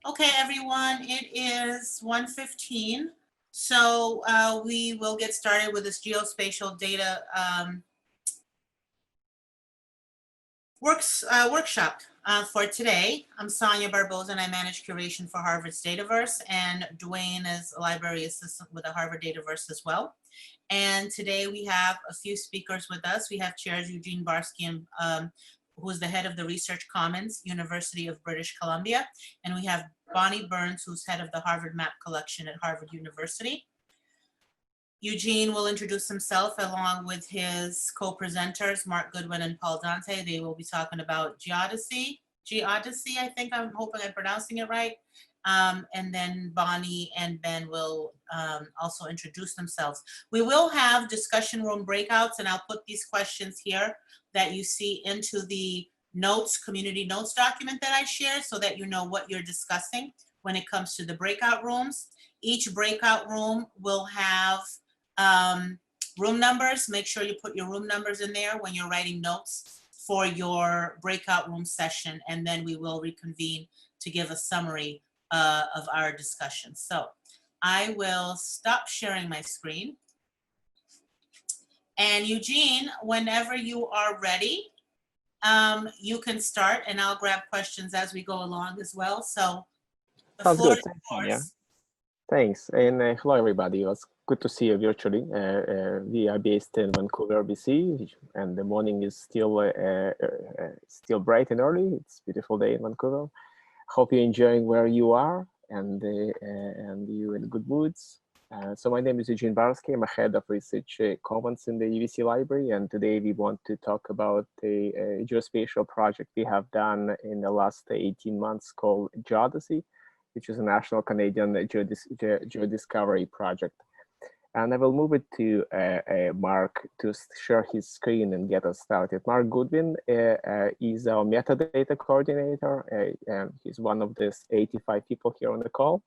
Okay, everyone, it is 1:15. So we will get started with this geospatial data workshop for today. I'm Sonia Barboza and I manage curation for Harvard's Dataverse, and Dwayne is a library assistant with the Harvard Dataverse as well. And today we have a few speakers with us. We have Chairs Eugene Barsky, who is the head of the Research Commons, University of British Columbia. And we have Bonnie Burns, who's head of the Harvard Map Collection at Harvard University. Eugene will introduce himself along with his co-presenters, Mark Goodwin and Paul Dante. They will be talking about Geodisy, I think, I'm hoping I'm pronouncing it right. And then Bonnie and Ben will also introduce themselves. We will have discussion room breakouts, and I'll put these questions here that you see into the notes, community notes document that I share, so that you know what you're discussing when it comes to the breakout rooms. Each breakout room will have room numbers. Make sure you put your room numbers in there when you're writing notes for your breakout room session, and then we will reconvene to give a summary of our discussion. So I will stop sharing my screen. And Eugene, whenever you are ready, you can start, and I'll grab questions as we go along as well. So the Sounds floor good. is Thanks, yours. Thanks, and hello everybody. It was good to see you virtually. We are based in Vancouver, BC, and the morning is still bright and early. It's a beautiful day in Vancouver. Hope you're enjoying where you are, and you're in good moods. So my name is Eugene Barsky. I'm a head of Research Commons in the UBC Library, and today we want to talk about a geospatial project we have done in the last 18 months called Geodisy, which is a national Canadian geodiscovery project. And I will move it to Mark to share his screen and get us started. Mark Goodwin is our metadata coordinator, and he's one of the 85 people here on the call.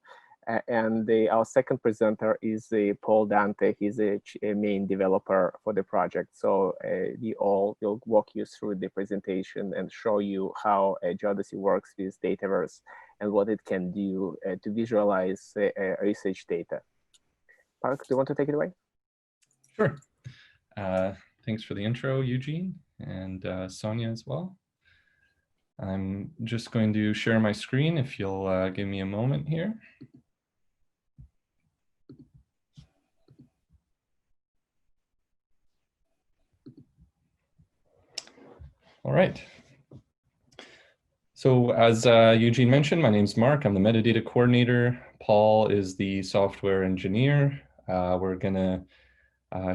And our second presenter is Paul Dante. He's a main developer for the project. So we all will walk you through the presentation and show you how Geodisy works with Dataverse and what it can do to visualize research data. Mark, do you want to take it away? Sure. Thanks for the intro, Eugene, and Sonia as well. I'm just going to share my screen if you'll give me a moment here. All right. So as Eugene mentioned, my name's Mark. I'm the metadata coordinator. Paul is the software engineer. We're gonna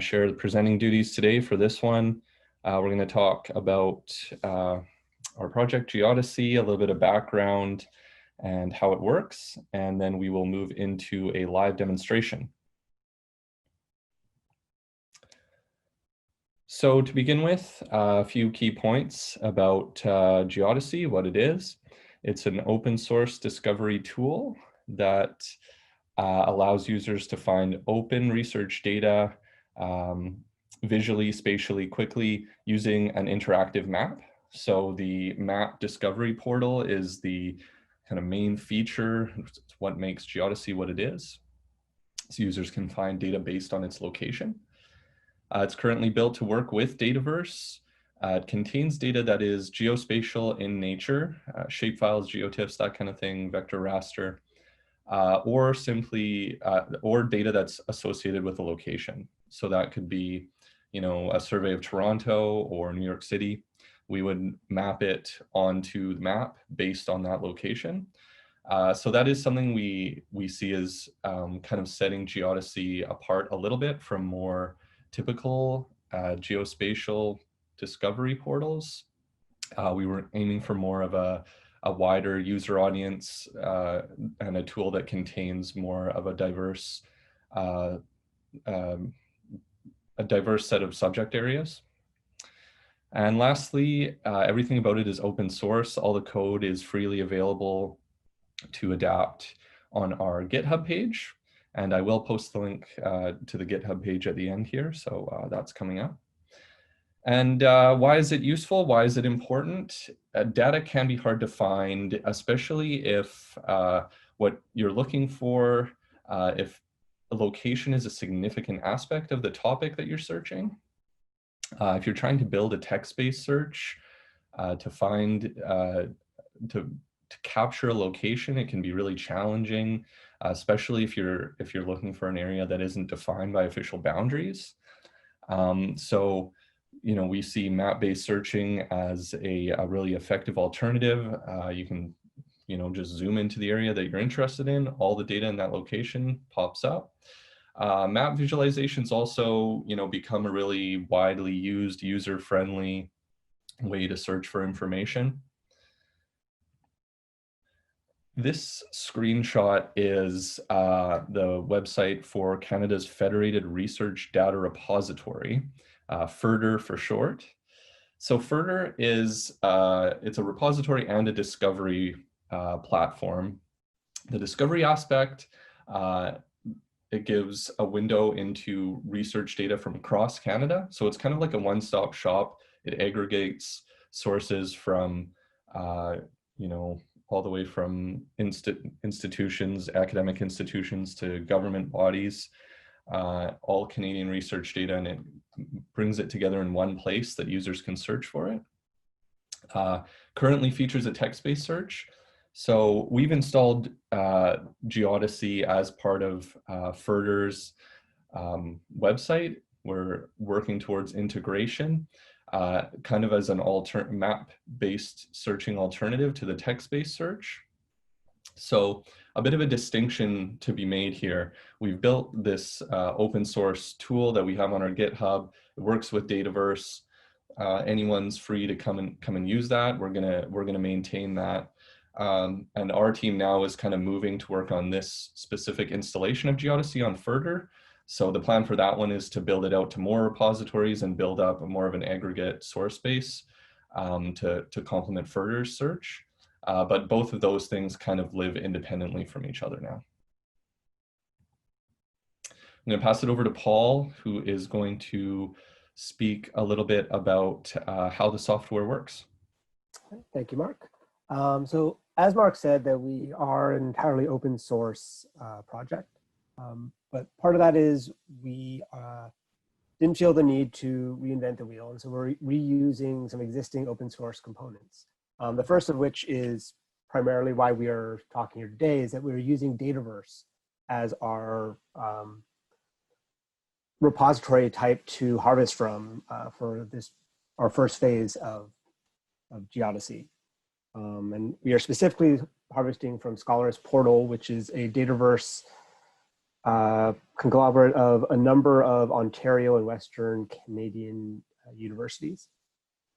share the presenting duties today for this one. We're gonna talk about our project Geodisy, a little bit of background and how it works, and then we will move into a live demonstration. So to begin with, a few key points about Geodisy, what it is. It's an open source discovery tool that allows users to find open research data visually, spatially, quickly using an interactive map. So the map discovery portal is the kind of main feature. It's what makes Geodisy what it is. So users can find data based on its location. It's currently built to work with Dataverse. It contains data that is geospatial in nature, shapefiles, geotiffs, that kind of thing, vector raster, or simply, or data that's associated with a location. So that could be, you know, a survey of Toronto or New York City. We would map it onto the map based on that location. So that is something we see as kind of setting Geodisy apart a little bit from more typical geospatial discovery portals. We were aiming for more of a wider user audience and a tool that contains more of a diverse set of subject areas. And lastly, everything about it is open source. All the code is freely available to adapt on our GitHub page. And I will post the link to the GitHub page at the end here. So that's coming up. And why is it useful? Why is it important? Data can be hard to find, especially if what you're looking for, if a location is a significant aspect of the topic that you're searching. If you're trying to build a text-based search to find, to capture a location, it can be really challenging, especially if you're looking for an area that isn't defined by official boundaries. So, you know, we see map-based searching as a really effective alternative. You can, you know, just zoom into the area that you're interested in. All the data in that location pops up. Map visualizations also, you know, become a really widely used, user-friendly way to search for information. This screenshot is the website for Canada's Federated Research Data Repository, FRDR for short. So FRDR is, it's a repository and a discovery platform. The discovery aspect, it gives a window into research data from across Canada. So it's kind of like a one-stop shop. It aggregates sources from, you know, all the way from institutions, academic institutions to government bodies, all Canadian research data, and it brings it together in one place that users can search for it. Currently features a text-based search. So we've installed Geodisy as part of FRDR's website. We're working towards integration, kind of as an map-based searching alternative to the text-based search. So a bit of a distinction to be made here. We've built this open source tool that we have on our GitHub. It works with Dataverse. Anyone's free to come and use that. We're gonna maintain that. And our team now is kind of moving to work on this specific installation of Geodisy on FRDR. So the plan for that one is to build it out to more repositories and build up more of an aggregate source base to complement FRDR's search. But both of those things kind of live independently from each other now. I'm going to pass it over to Paul, who is going to speak a little bit about how the software works. Thank you, Mark. So as Mark said, that we are an entirely open source project. But part of that is we didn't feel the need to reinvent the wheel. And so we're reusing some existing open source components. The first of which is primarily why we are talking here today, is that we're using Dataverse as our repository type to harvest from for our first phase of Geodisy. And we are specifically harvesting from Scholar's Portal, which is a Dataverse conglomerate of a number of Ontario and Western Canadian universities.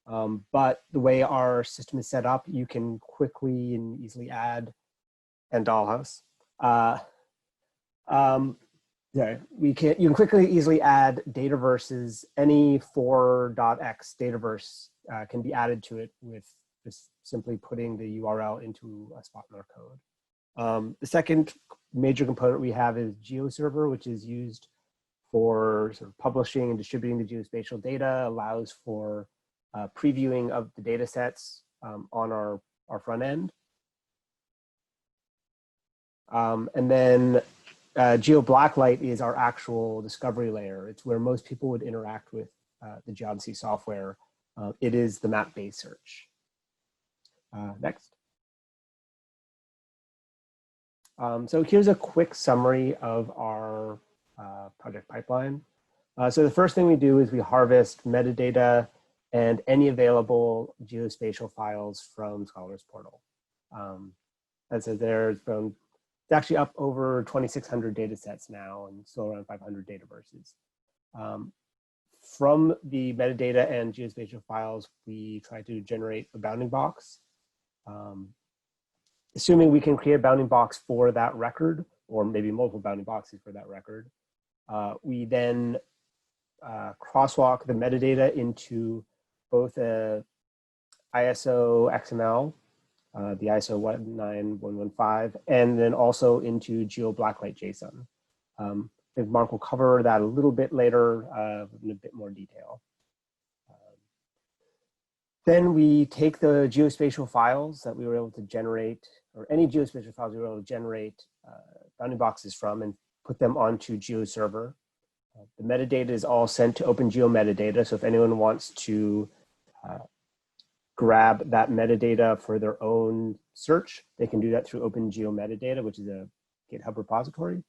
But the way our system is set up, you can quickly and easily add, and Dollhouse. You can quickly easily add Dataverses. Any 4.x Dataverse can be added to it with just simply putting the URL into a spot in our code. The second major component we have is GeoServer, which is used for sort of publishing and distributing the geospatial data, allows for previewing of the data sets on our front end. And then GeoBlacklight is our actual discovery layer. It's where most people would interact with the Geodisy software. It is the map-based search. Next. So here's a quick summary of our project pipeline. So the first thing we do is we harvest metadata and any available geospatial files from Scholar's Portal. As I said, it's actually up over 2,600 data sets now and still around 500 Dataverses. From the metadata and geospatial files, we try to generate a bounding box. Assuming we can create a bounding box for that record, or maybe multiple bounding boxes for that record, we then crosswalk the metadata into both a ISO XML, the ISO 19115, and then also into GeoBlacklight JSON. I think Mark will cover that a little bit later in a bit more detail. Then we take the geospatial files that we were able to generate, or any geospatial files we were able to generate bounding boxes from, and put them onto GeoServer. The metadata is all sent to OpenGeo metadata. So if anyone wants to grab that metadata for their own search, they can do that through OpenGeo metadata, which is a GitHub repository.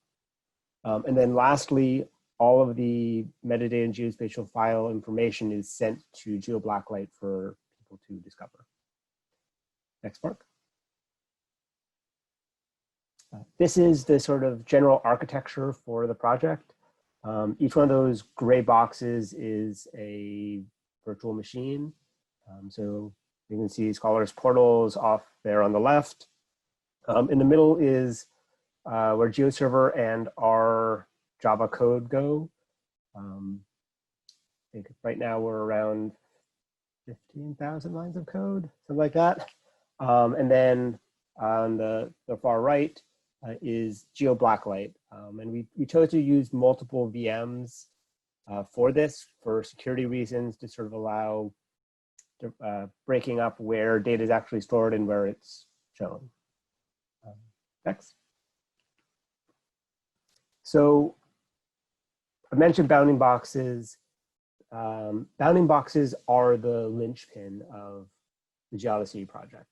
And then lastly, all of the metadata and geospatial file information is sent to GeoBlacklight for people to discover. Next, Mark. This is the sort of general architecture for the project. Each one of those gray boxes is a virtual machine. So you can see Scholar's portals off there on the left. In the middle is where GeoServer and our Java code go. I think right now we're around 15,000 lines of code, something like that. And then on the far right is GeoBlacklight. And we chose to use multiple VMs for this for security reasons, to sort of allow breaking up where data is actually stored and where it's shown. Next. So I mentioned bounding boxes. Bounding boxes are the linchpin of the Geodisy project.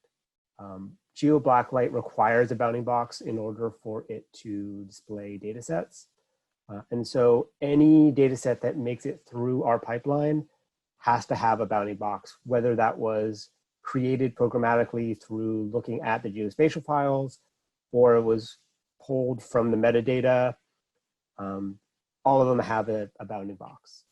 GeoBlacklight requires a bounding box in order for it to display data sets. And so any data set that makes it through our pipeline has to have a bounding box, whether that was created programmatically through looking at the geospatial files, or it was pulled from the metadata. All of them have a bounding box.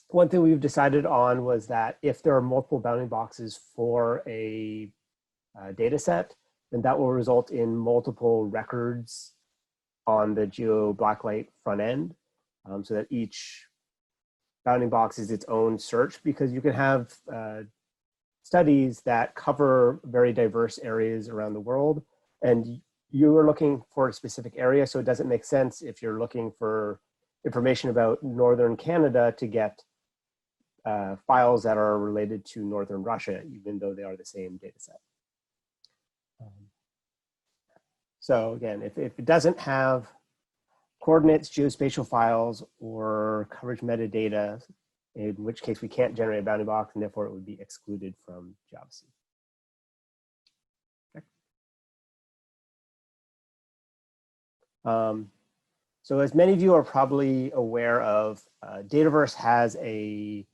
One thing we've decided on was that if there are multiple bounding boxes for a data set, then that will result in multiple records on the GeoBlacklight front end, so that each bounding box is its own search, because you can have studies that cover very diverse areas around the world, and you are looking for a specific area, so it doesn't make sense if you're looking for information about northern Canada to get files that are related to northern Russia, even though they are the same data set. So again, if it doesn't have coordinates, geospatial files, or coverage metadata, in which case we can't generate a bounding box, and therefore it would be excluded from Geodisy. Okay. So as many of you are probably aware of, Dataverse has a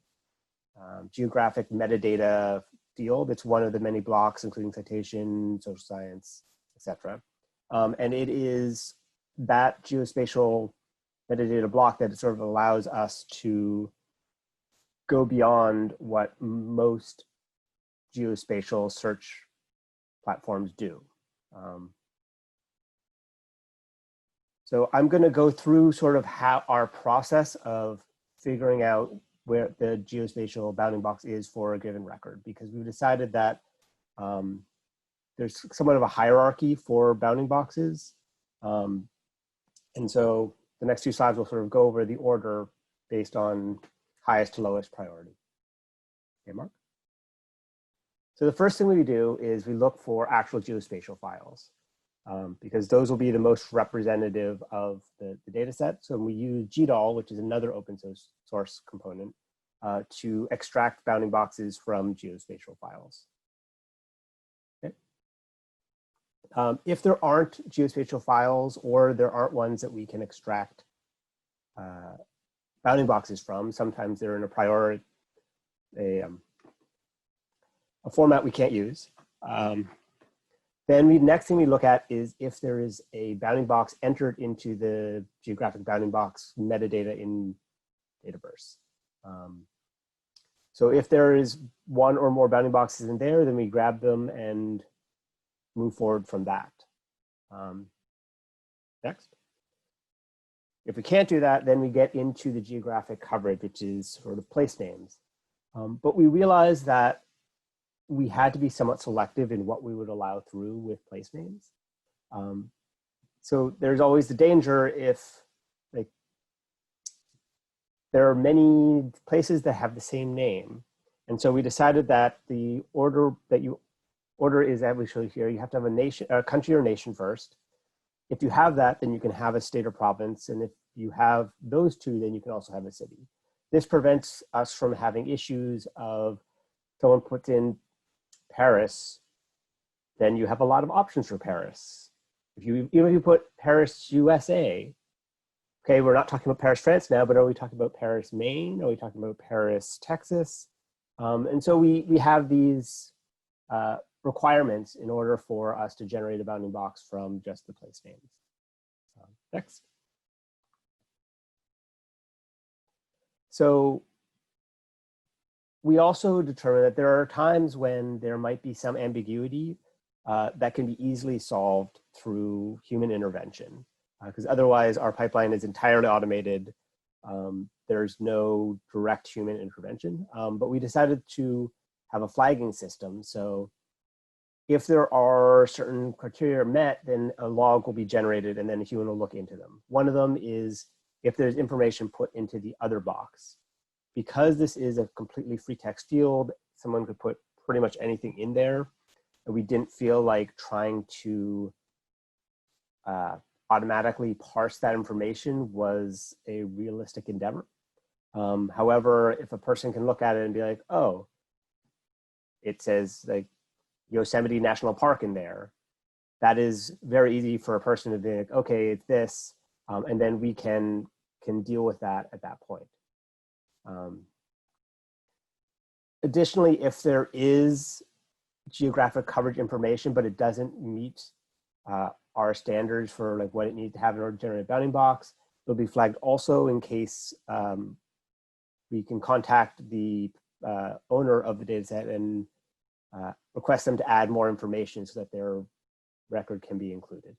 geographic metadata field. It's one of the many blocks, including citation, social science, etc. And it is that geospatial metadata block that sort of allows us to go beyond what most geospatial search platforms do. So I'm going to go through sort of how our process of figuring out where the geospatial bounding box is for a given record, because we've decided that there's somewhat of a hierarchy for bounding boxes. And so the next few slides will sort of go over the order based on highest to lowest priority. Okay, Mark? So the first thing we do is we look for actual geospatial files, because those will be the most representative of the data set. So we use GDAL, which is another open source component, to extract bounding boxes from geospatial files. Okay. If there aren't geospatial files, or there aren't ones that we can extract bounding boxes from, sometimes they're in a format we can't use. Then next thing we look at is if there is a bounding box entered into the geographic bounding box metadata in Dataverse. So if there is one or more bounding boxes in there, then we grab them and move forward from that. Next. If we can't do that, then we get into the geographic coverage, which is sort of place names. But we realized that we had to be somewhat selective in what we would allow through with place names. So there's always the danger if there are many places that have the same name, And so we decided that the order that you order is that we show here. You have to have a country or nation first. If you have that, then you can have a state or province. And if you have those two, then you can also have a city. This prevents us from having issues of someone puts in Paris, then you have a lot of options for Paris. Even if you put Paris, USA, okay, we're not talking about Paris, France now, but are we talking about Paris, Maine? Are we talking about Paris, Texas? And so we have these requirements in order for us to generate a bounding box from just the place names. Next. So we also determined that there are times when there might be some ambiguity that can be easily solved through human intervention, because otherwise our pipeline is entirely automated. There's no direct human intervention, but we decided to have a flagging system. So if there are certain criteria met, then a log will be generated and then a human will look into them. One of them is if there's information put into the other box. Because this is a completely free text field, someone could put pretty much anything in there. And we didn't feel like trying to automatically parse that information was a realistic endeavor. However, if a person can look at it and be like, oh, it says like Yosemite National Park in there, that is very easy for a person to be like, okay, it's this, and then we can deal with that at that point. Additionally, if there is geographic coverage information, but it doesn't meet our standards for like what it needs to have in order to generate a bounding box, it'll be flagged also in case we can contact the owner of the data set and request them to add more information so that their record can be included.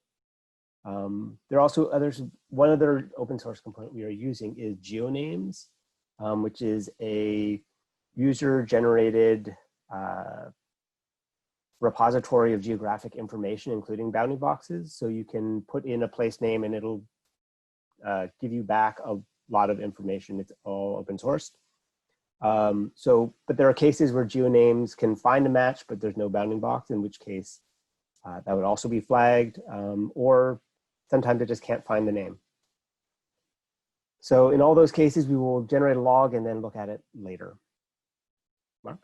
There are also others. One other open source component we are using is GeoNames, which is a user-generated repository of geographic information, including bounding boxes. So you can put in a place name and it'll give you back a lot of information. It's all open sourced. But there are cases where GeoNames can find a match, but there's no bounding box, in which case that would also be flagged, or sometimes it just can't find the name. So in all those cases, we will generate a log and then look at it later. Mark?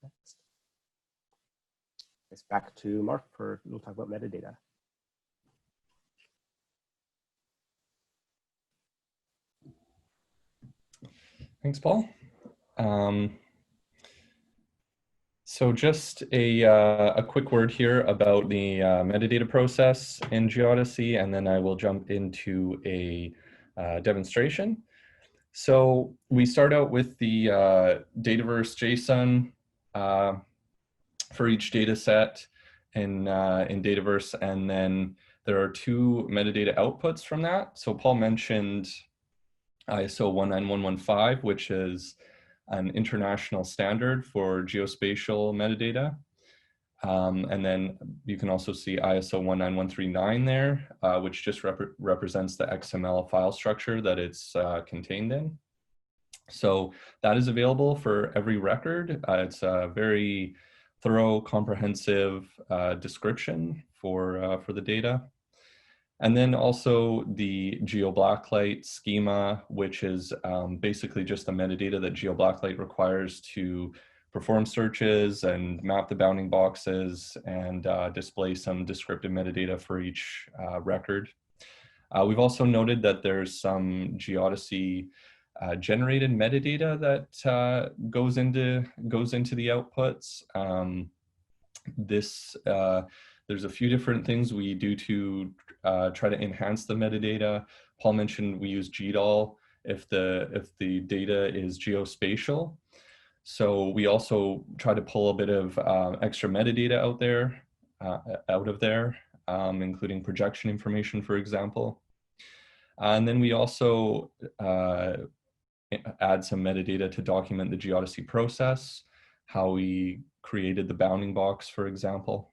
Next. It's back to Mark we'll talk about metadata. Thanks, Paul. So just a quick word here about the metadata process in Geodisy, and then I will jump into a demonstration. So we start out with the Dataverse JSON for each data set in Dataverse, and then there are two metadata outputs from that. So Paul mentioned ISO 19115, which is an international standard for geospatial metadata. And then you can also see ISO 19139 there, which just represents the XML file structure that it's contained in. So that is available for every record. It's a very thorough, comprehensive description for the data. And then also the GeoBlacklight schema, which is basically just the metadata that GeoBlacklight requires to perform searches and map the bounding boxes and display some descriptive metadata for each record. We've also noted that there's some Geodisy generated metadata that goes into the outputs. There's a few different things we do to try to enhance the metadata. Paul mentioned we use GDAL if the data is geospatial. So we also try to pull a bit of extra metadata out of there, including projection information, for example. And then we also add some metadata to document the Geodisy process, how we created the bounding box, for example.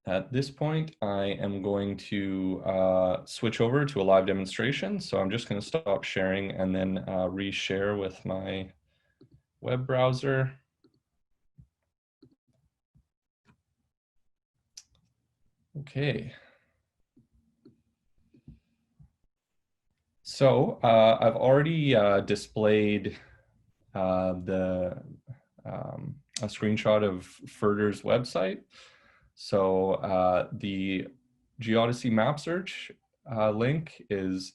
At this point, I am going to switch over to a live demonstration. So I'm just going to stop sharing and then reshare with my web browser. Okay. So I've already displayed a screenshot of FRDR's website. So the Geodisy map search link is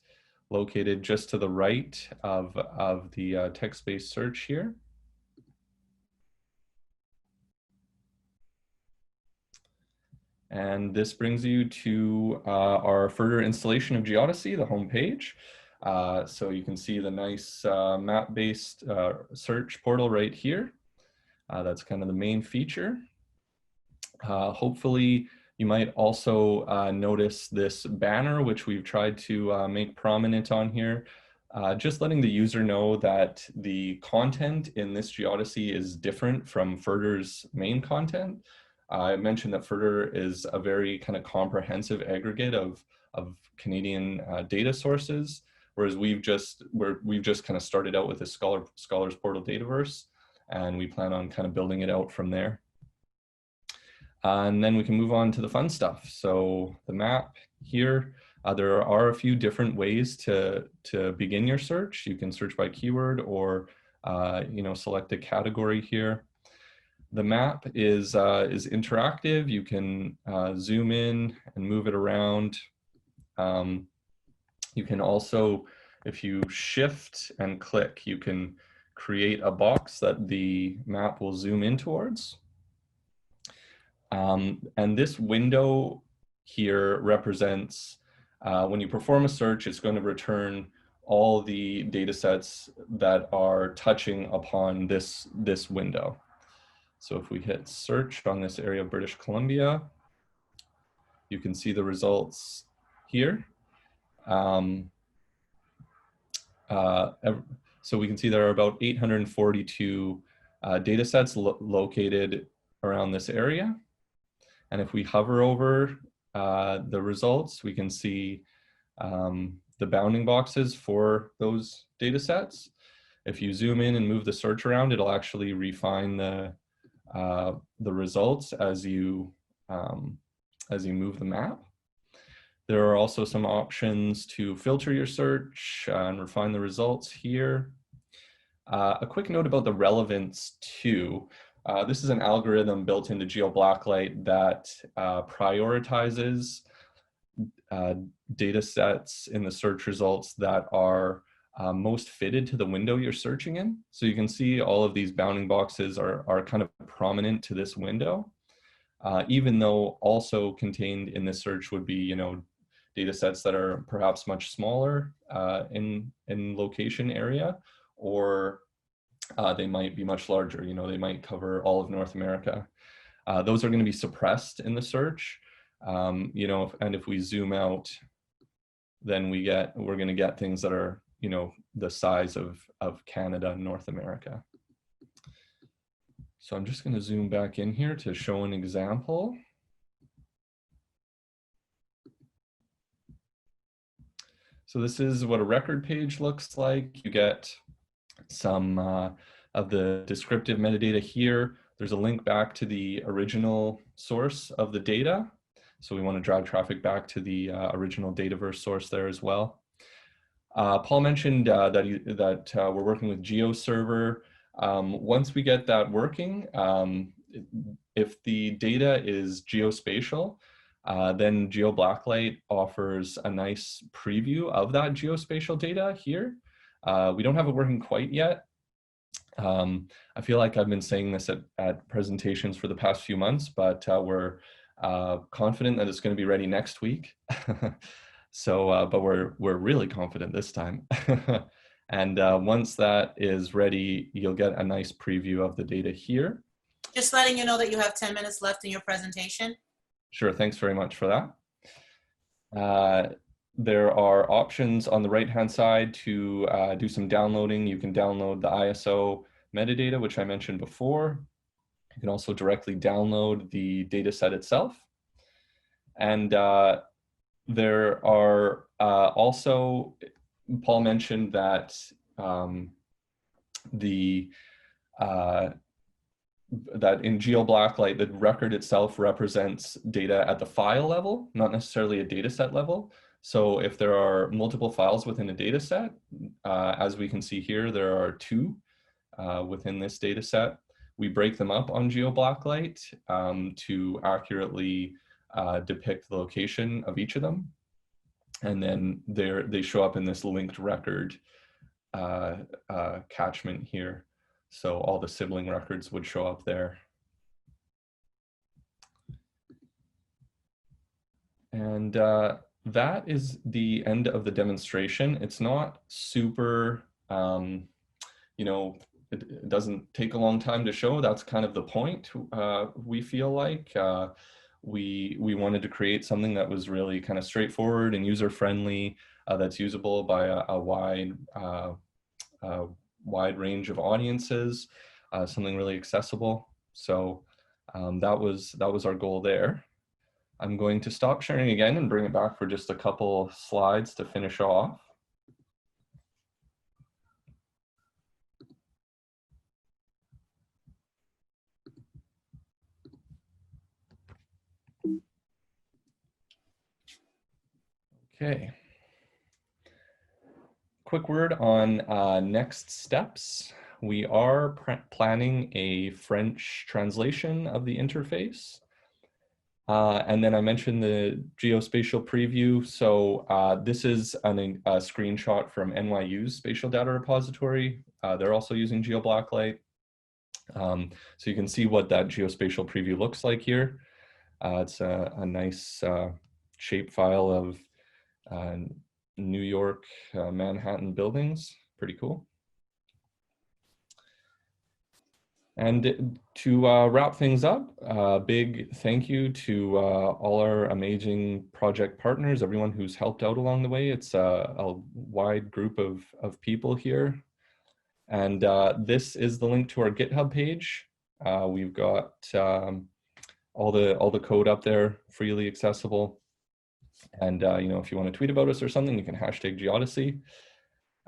located just to the right of the text-based search here. And this brings you to our FRDR installation of Geodisy, the homepage. So you can see the nice map-based search portal right here. That's kind of the main feature. Hopefully, you might also notice this banner, which we've tried to make prominent on here, just letting the user know that the content in this Geodisy is different from FRDR's main content. I mentioned that FRDR is a very kind of comprehensive aggregate of Canadian data sources, whereas we've just kind of started out with a Scholars Portal Dataverse, and we plan on kind of building it out from there. And then we can move on to the fun stuff. So the map here, there are a few different ways to begin your search. You can search by keyword or select a category here. The map is interactive. You can zoom in and move it around. You can also, if you shift and click, you can create a box that the map will zoom in towards. And this window here represents when you perform a search, it's going to return all the data sets that are touching upon this window. So if we hit search on this area of British Columbia, you can see the results here. So we can see there are about 842 data sets located around this area. And if we hover over the results, we can see the bounding boxes for those data sets. If you zoom in and move the search around, it'll actually refine the results as you move the map. There are also some options to filter your search and refine the results here. A quick note about the relevance too. This is an algorithm built into GeoBlacklight that prioritizes data sets in the search results that are most fitted to the window you're searching in. So you can see all of these bounding boxes are kind of prominent to this window, even though also contained in this search would be, data sets that are perhaps much smaller in location area, or they might be much larger. They might cover all of North America. Those are going to be suppressed in the search. And if we zoom out, then we're going to get things that are, the size of Canada and North America. So I'm just going to zoom back in here to show an example. So this is what a record page looks like. You get some of the descriptive metadata here. There's a link back to the original source of the data. So we want to drive traffic back to the original Dataverse source there as well. Paul mentioned that we're working with GeoServer. Once we get that working, if the data is geospatial, then GeoBlacklight offers a nice preview of that geospatial data here. We don't have it working quite yet. I feel like I've been saying this at presentations for the past few months, but we're confident that it's going to be ready next week. So, but we're really confident this time. And once that is ready, you'll get a nice preview of the data here. Just letting you know that you have 10 minutes left in your presentation. Sure, thanks very much for that. There are options on the right-hand side to do some downloading. You can download the ISO metadata, which I mentioned before. You can also directly download the data set itself. And there are also, Paul mentioned that that in GeoBlacklight, the record itself represents data at the file level, not necessarily a data set level. So if there are multiple files within a data set, as we can see here, there are 2 within this data set. We break them up on GeoBlacklight to accurately depict the location of each of them. And then they show up in this linked record catchment here. So all the sibling records would show up there. And that is the end of the demonstration. It's not super, you know, it doesn't take a long time to show. That's kind of the point. We feel like we wanted to create something that was really kind of straightforward and user-friendly, that's usable by a wide range of audiences, something really accessible. So that was our goal there. I'm going to stop sharing again and bring it back for just a couple slides to finish off. Okay. Quick word on next steps. We are planning a French translation of the interface. And then I mentioned the geospatial preview. So this is a screenshot from NYU's spatial data repository. They're also using GeoBlacklight. So you can see what that geospatial preview looks like here. It's a nice shapefile of New York, Manhattan buildings. Pretty cool. And to wrap things up, a big thank you to all our amazing project partners, everyone who's helped out along the way. It's a wide group of people here. And this is the link to our GitHub page. We've got all the code up there, freely accessible. And you know, if you want to tweet about us or something, you can hashtag Geodisy.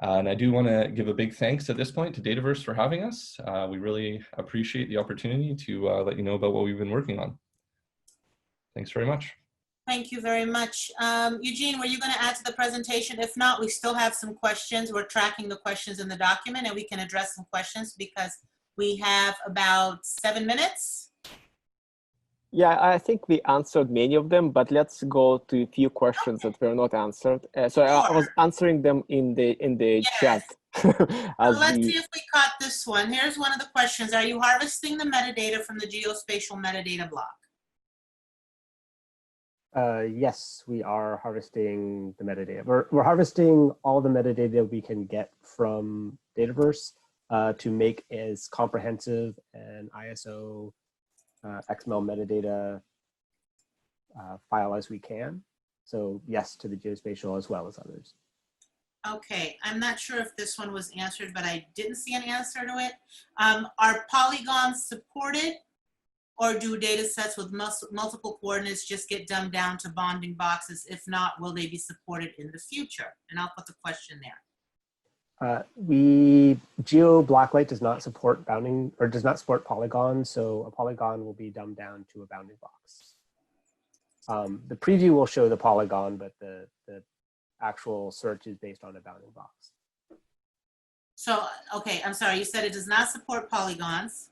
And I do want to give a big thanks at this point to Dataverse for having us. We really appreciate the opportunity to let you know about what we've been working on. Thanks very much. Thank you very much. Eugene, were you going to add to the presentation? If not, we still have some questions. We're tracking the questions in the document and we can address some questions because we have about 7 minutes. Yeah, I think we answered many of them, but let's go to a few questions that were not answered. So I was answering them in the chat. Let's see if we caught this one. Here's one of the questions. Are you harvesting the metadata from the geospatial metadata block? Yes, we are harvesting the metadata. We're harvesting all the metadata we can get from Dataverse to make as comprehensive an ISO XML metadata file as we can. So yes, to the geospatial as well as others. Okay, I'm not sure if this one was answered, but I didn't see an answer to it. Are polygons supported, or do data sets with multiple coordinates just get dumbed down to bounding boxes? If not, will they be supported in the future? And I'll put the question there. GeoBlacklight does not support bounding, or does not support polygons, so a polygon will be dumbed down to a bounding box. The preview will show the polygon, but the actual search is based on a bounding box. So, okay, I'm sorry, you said it does not support polygons.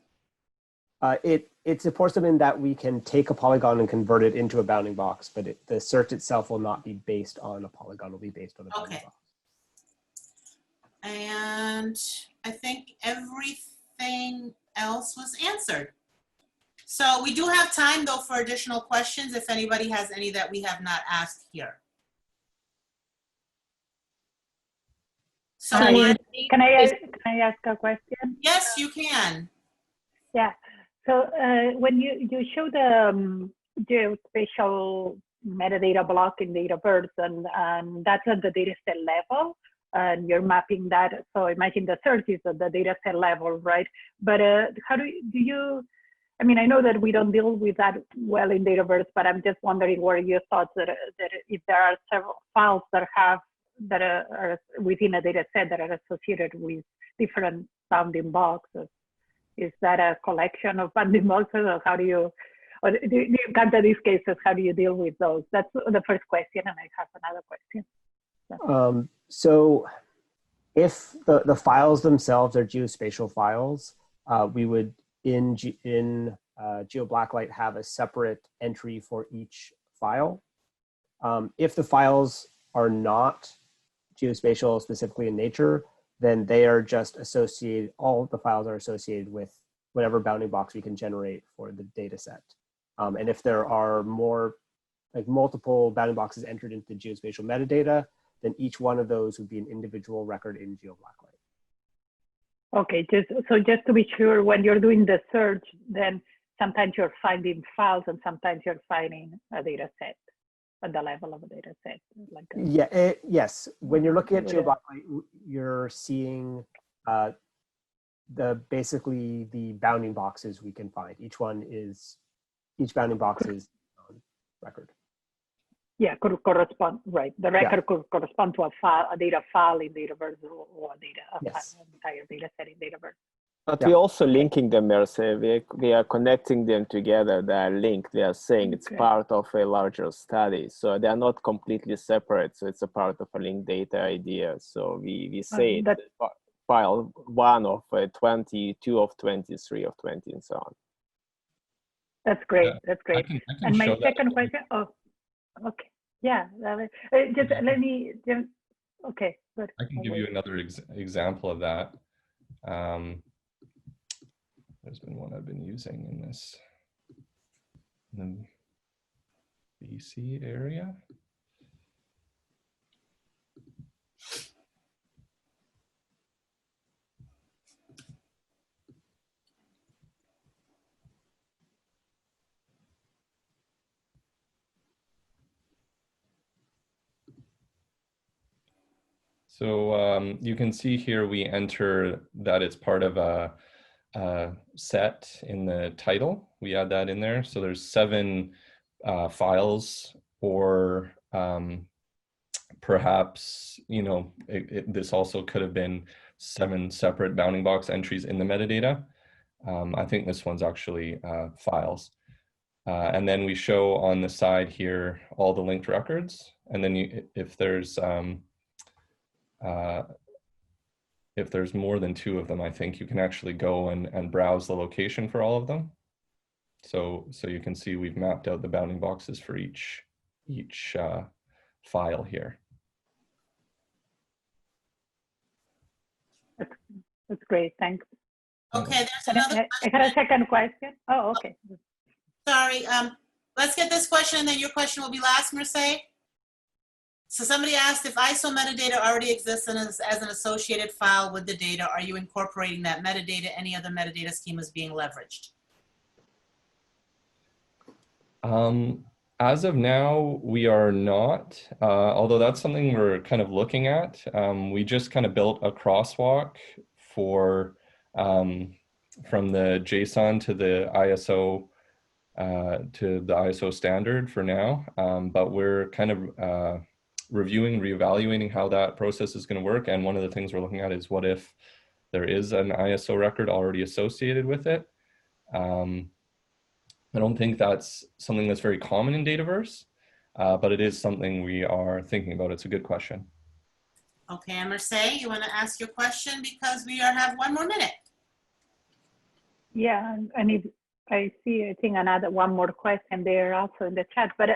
It supports them in that we can take a polygon and convert it into a bounding box, but the search itself will not be based on a polygon, it will be based on a bounding box. And I think everything else was answered. So we do have time though for additional questions if anybody has any that we have not asked here. So can I ask a question? Yes, you can. Yeah. So when you show the geospatial metadata block in Dataverse and that's at the data set level, and you're mapping that. So imagine the search is at the data set level, right? But how do you I mean, I know that we don't deal with that well in Dataverse, but I'm just wondering what are your thoughts that if there are several files that are within a data set that are associated with different bounding boxes. Is that a collection of bounding boxes, or how do you encounter these cases? How do you deal with those? That's the first question, and I have another question. So if the files themselves are geospatial files, we would in GeoBlacklight have a separate entry for each file. If the files are not geospatial specifically in nature, then they are just associated, all the files are associated with whatever bounding box we can generate for the data set. And if there are more, like multiple bounding boxes entered into geospatial metadata, then each one of those would be an individual record in GeoBlacklight. Okay, just to be sure, when you're doing the search, then sometimes you're finding files and sometimes you're finding a data set at the level of a data set. Like yes, when you're looking at GeoBlacklight, you're seeing basically the bounding boxes we can find. Each bounding box is its own record. Yeah, could correspond, right. The record could correspond to a data file in Dataverse or an entire data set in Dataverse. But we're also linking them, we are connecting them together. They are linked. They are saying it's part of a larger study. So they are not completely separate. So it's a part of a linked data idea. So we say that file 1 of 20, 2 of 20, 3 of 20, and so on. That's great. Yeah, that's great. I can And my second well. question, okay. Yeah, just let me, okay, good. I can give you another example of that. There's been one I've been using in the BC area. So you can see here we enter that it's part of a set in the title. We add that in there. So there's 7 files, or perhaps, this also could have been 7 separate bounding box entries in the metadata. I think this one's actually files. And then we show on the side here all the linked records. And then if there's more than 2 of them, I think you can actually go and browse the location for all of them. So you can see we've mapped out the bounding boxes for each file here. That's great, thanks. Okay, there's another question. I had a second question. Oh, okay. Sorry, let's get this question and then your question will be last, Mercedes. So somebody asked if ISO metadata already exists as an associated file with the data, are you incorporating that metadata? Any other metadata schemas being leveraged? As of now, we are not, although that's something we're kind of looking at. We just kind of built a crosswalk for from the JSON to the ISO standard for now, but we're kind of reevaluating how that process is going to work. And one of the things we're looking at is what if there is an ISO record already associated with it. I don't think that's something that's very common in Dataverse, but it is something we are thinking about. It's a good question. Okay, Mercedes, you want to ask your question because we have 1 more minute. Yeah, and if I see, I think another 1 more question there also in the chat. But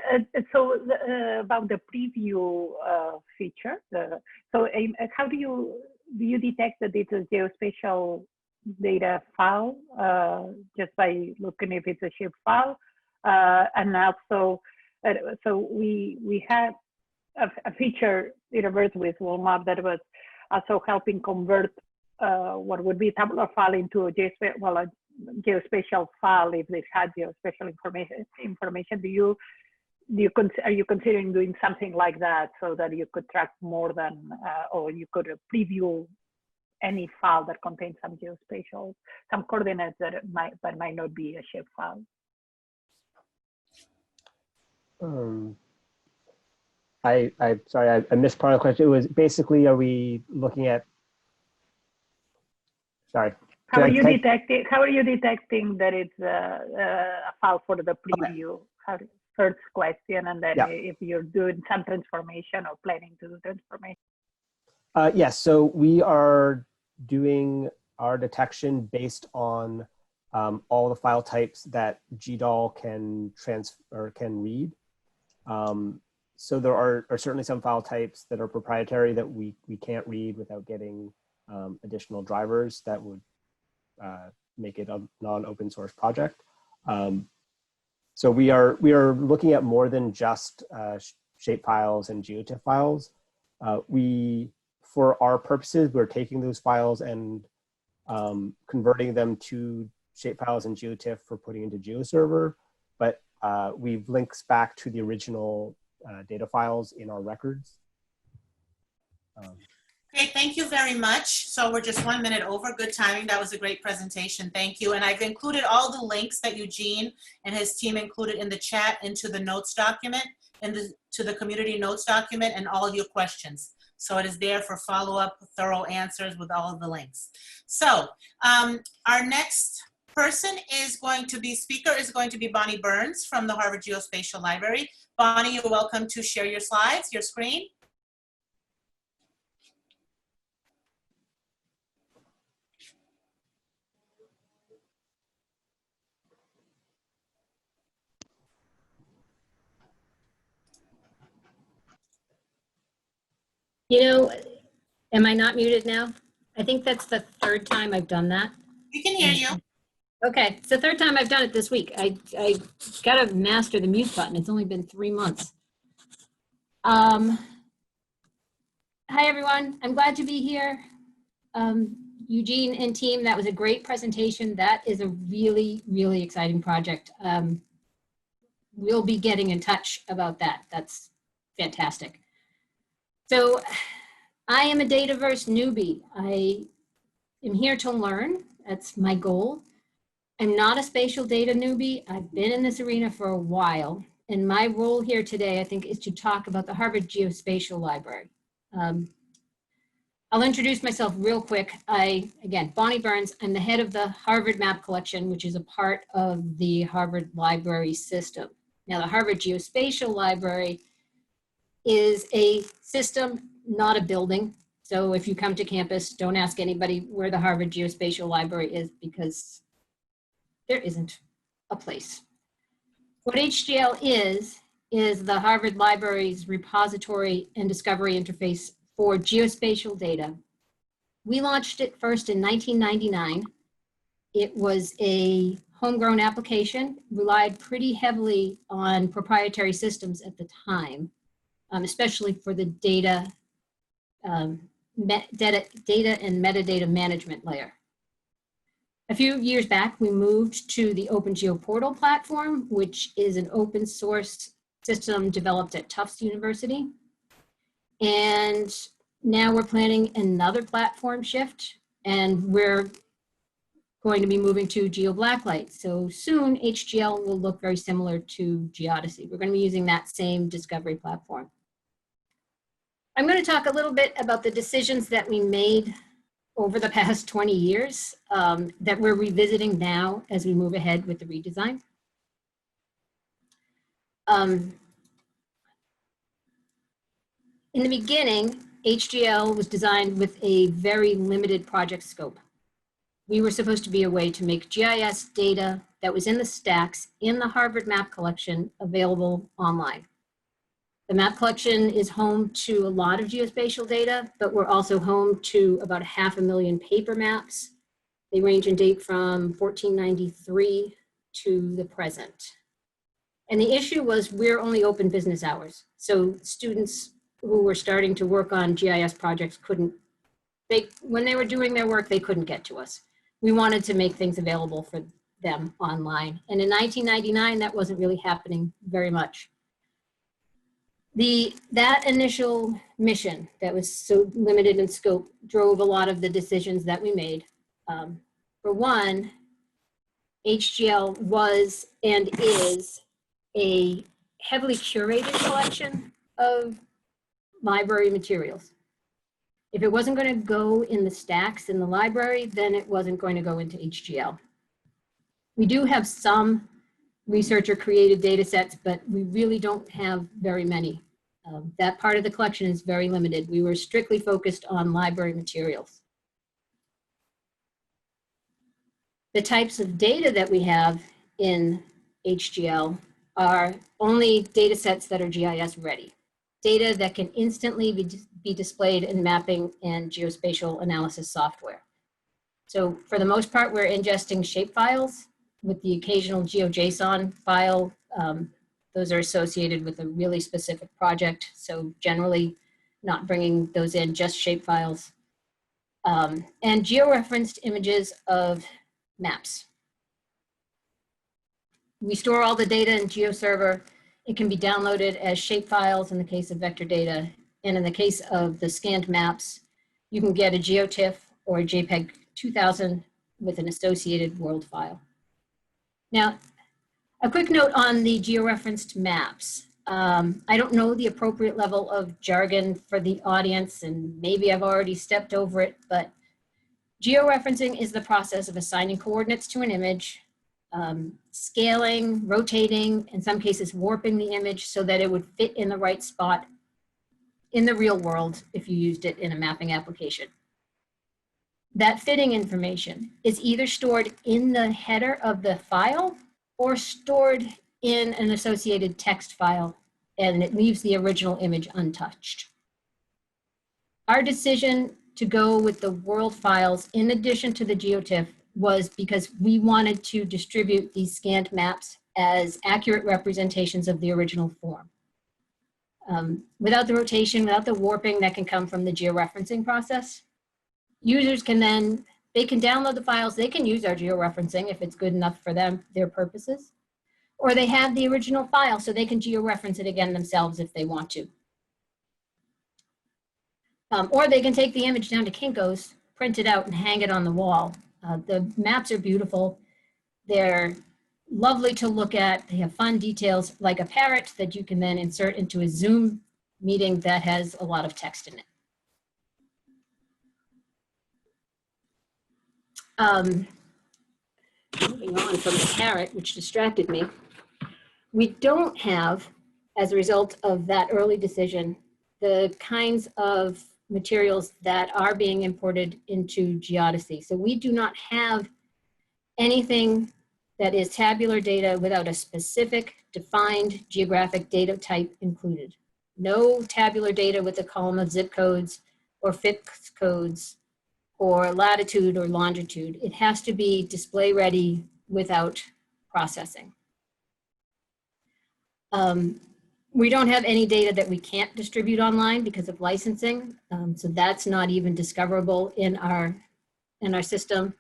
so about the preview feature. So how do you detect that it's a geospatial data file just by looking if it's a shape file? And also, so we had a feature Dataverse with Walmart that was also helping convert what would be a tabular file into a geospatial file if they had geospatial information. Are you considering doing something like that so that you could track more than, or you could preview any file that contains some geospatial, some coordinates that might not be a shape file. Sorry, I missed part of the question. It was basically, are we looking at, sorry. How are you detecting that it's a file for the preview? First question, and then if you're doing some transformation or planning to do transformation. Yes, so we are doing our detection based on all the file types that GDAL can read. So there are certainly some file types that are proprietary that we can't read without getting additional drivers that would make it a non-open source project. So we are looking at more than just shape files and Geotiff files. For our purposes, we're taking those files and converting them to shape files and Geotiff for putting into GeoServer, but we've links back to the original data files in our records. Okay, thank you very much. So we're just 1 minute over. Good timing. That was a great presentation. Thank you. And I've included all the links that Eugene and his team included in the chat into the notes document and to the community notes document and all of your questions. So it is there for follow-up, thorough answers with all of the links. So our next speaker is going to be Bonnie Burns from the Harvard Geospatial Library. Bonnie, you're welcome to share your slides, your screen. You know, am I not muted now? I think that's the third time I've done that. We can hear you. Okay, it's the third time I've done it this week. I got to master the mute button. It's only been 3 months. Hi, everyone. I'm glad to be here. Eugene and team, that was a great presentation. That is a really, really exciting project. We'll be getting in touch about that. That's fantastic. So I am a Dataverse newbie. I am here to learn. That's my goal. I'm not a spatial data newbie. I've been in this arena for a while. And my role here today, I think, is to talk about the Harvard Geospatial Library. I'll introduce myself real quick. Again, Bonnie Burns. I'm the head of the Harvard Map Collection, which is a part of the Harvard Library system. Now, the Harvard Geospatial Library is a system, not a building. So if you come to campus, don't ask anybody where the Harvard Geospatial Library is, because there isn't a place. What HGL is the Harvard Library's repository and discovery interface for geospatial data. We launched it first in 1999. It was a homegrown application, relied pretty heavily on proprietary systems at the time, especially for the data and metadata management layer. A few years back, we moved to the Open Geoportal platform, which is an open source system developed at Tufts University. And now we're planning another platform shift, and we're going to be moving to GeoBlacklight. So soon, HGL will look very similar to Geodisy. We're going to be using that same discovery platform. I'm going to talk a little bit about the decisions that we made over the past 20 years that we're revisiting now as we move ahead with the redesign. In the beginning, HGL was designed with a very limited project scope. We were supposed to be a way to make GIS data that was in the stacks in the Harvard Map Collection available online. The map collection is home to a lot of geospatial data, but we're also home to about 500,000 paper maps. They range in date from 1493 to the present. And the issue was we're only open business hours. So students who were starting to work on GIS projects when they were doing their work, they couldn't get to us. We wanted to make things available for them online. And in 1999, that wasn't really happening very much. That initial mission that was so limited in scope drove a lot of the decisions that we made. For one, HGL was and is a heavily curated collection of library materials. If it wasn't going to go in the stacks in the library, then it wasn't going to go into HGL. We do have some researcher created data sets, but we really don't have very many. That part of the collection is very limited. We were strictly focused on library materials. The types of data that we have in HGL are only data sets that are GIS ready. Data that can instantly be displayed in mapping and geospatial analysis software. So for the most part, we're ingesting shapefiles with the occasional GeoJson file. Those are associated with a really specific project. So generally not bringing those in, just shapefiles. And georeferenced images of maps. We store all the data in GeoServer. It can be downloaded as shapefiles in the case of vector data. And in the case of the scanned maps, you can get a Geotiff or a JPEG 2000 with an associated world file. Now, a quick note on the georeferenced maps. I don't know the appropriate level of jargon for the audience, and maybe I've already stepped over it, but georeferencing is the process of assigning coordinates to an image, scaling, rotating, in some cases warping the image so that it would fit in the right spot in the real world if you used it in a mapping application. That fitting information is either stored in the header of the file or stored in an associated text file, and it leaves the original image untouched. Our decision to go with the world files in addition to the Geotiff was because we wanted to distribute these scanned maps as accurate representations of the original form. Without the rotation, without the warping that can come from the georeferencing process, users can then, they can download the files, they can use our georeferencing if it's good enough for them, their purposes, or they have the original file so they can georeference it again themselves if they want to. Or they can take the image down to Kinko's, print it out and hang it on the wall. The maps are beautiful. They're lovely to look at. They have fun details like a parrot that you can then insert into a Zoom meeting that has a lot of text in it. Moving on from the parrot, which distracted me, we don't have, as a result of that early decision, the kinds of materials that are being imported into Geodisy. So we do not have anything that is tabular data without a specific defined geographic data type included. No tabular data with a column of zip codes or FIPS codes or latitude or longitude. It has to be display ready without processing. We don't have any data that we can't distribute online because of licensing. So that's not even discoverable in our system.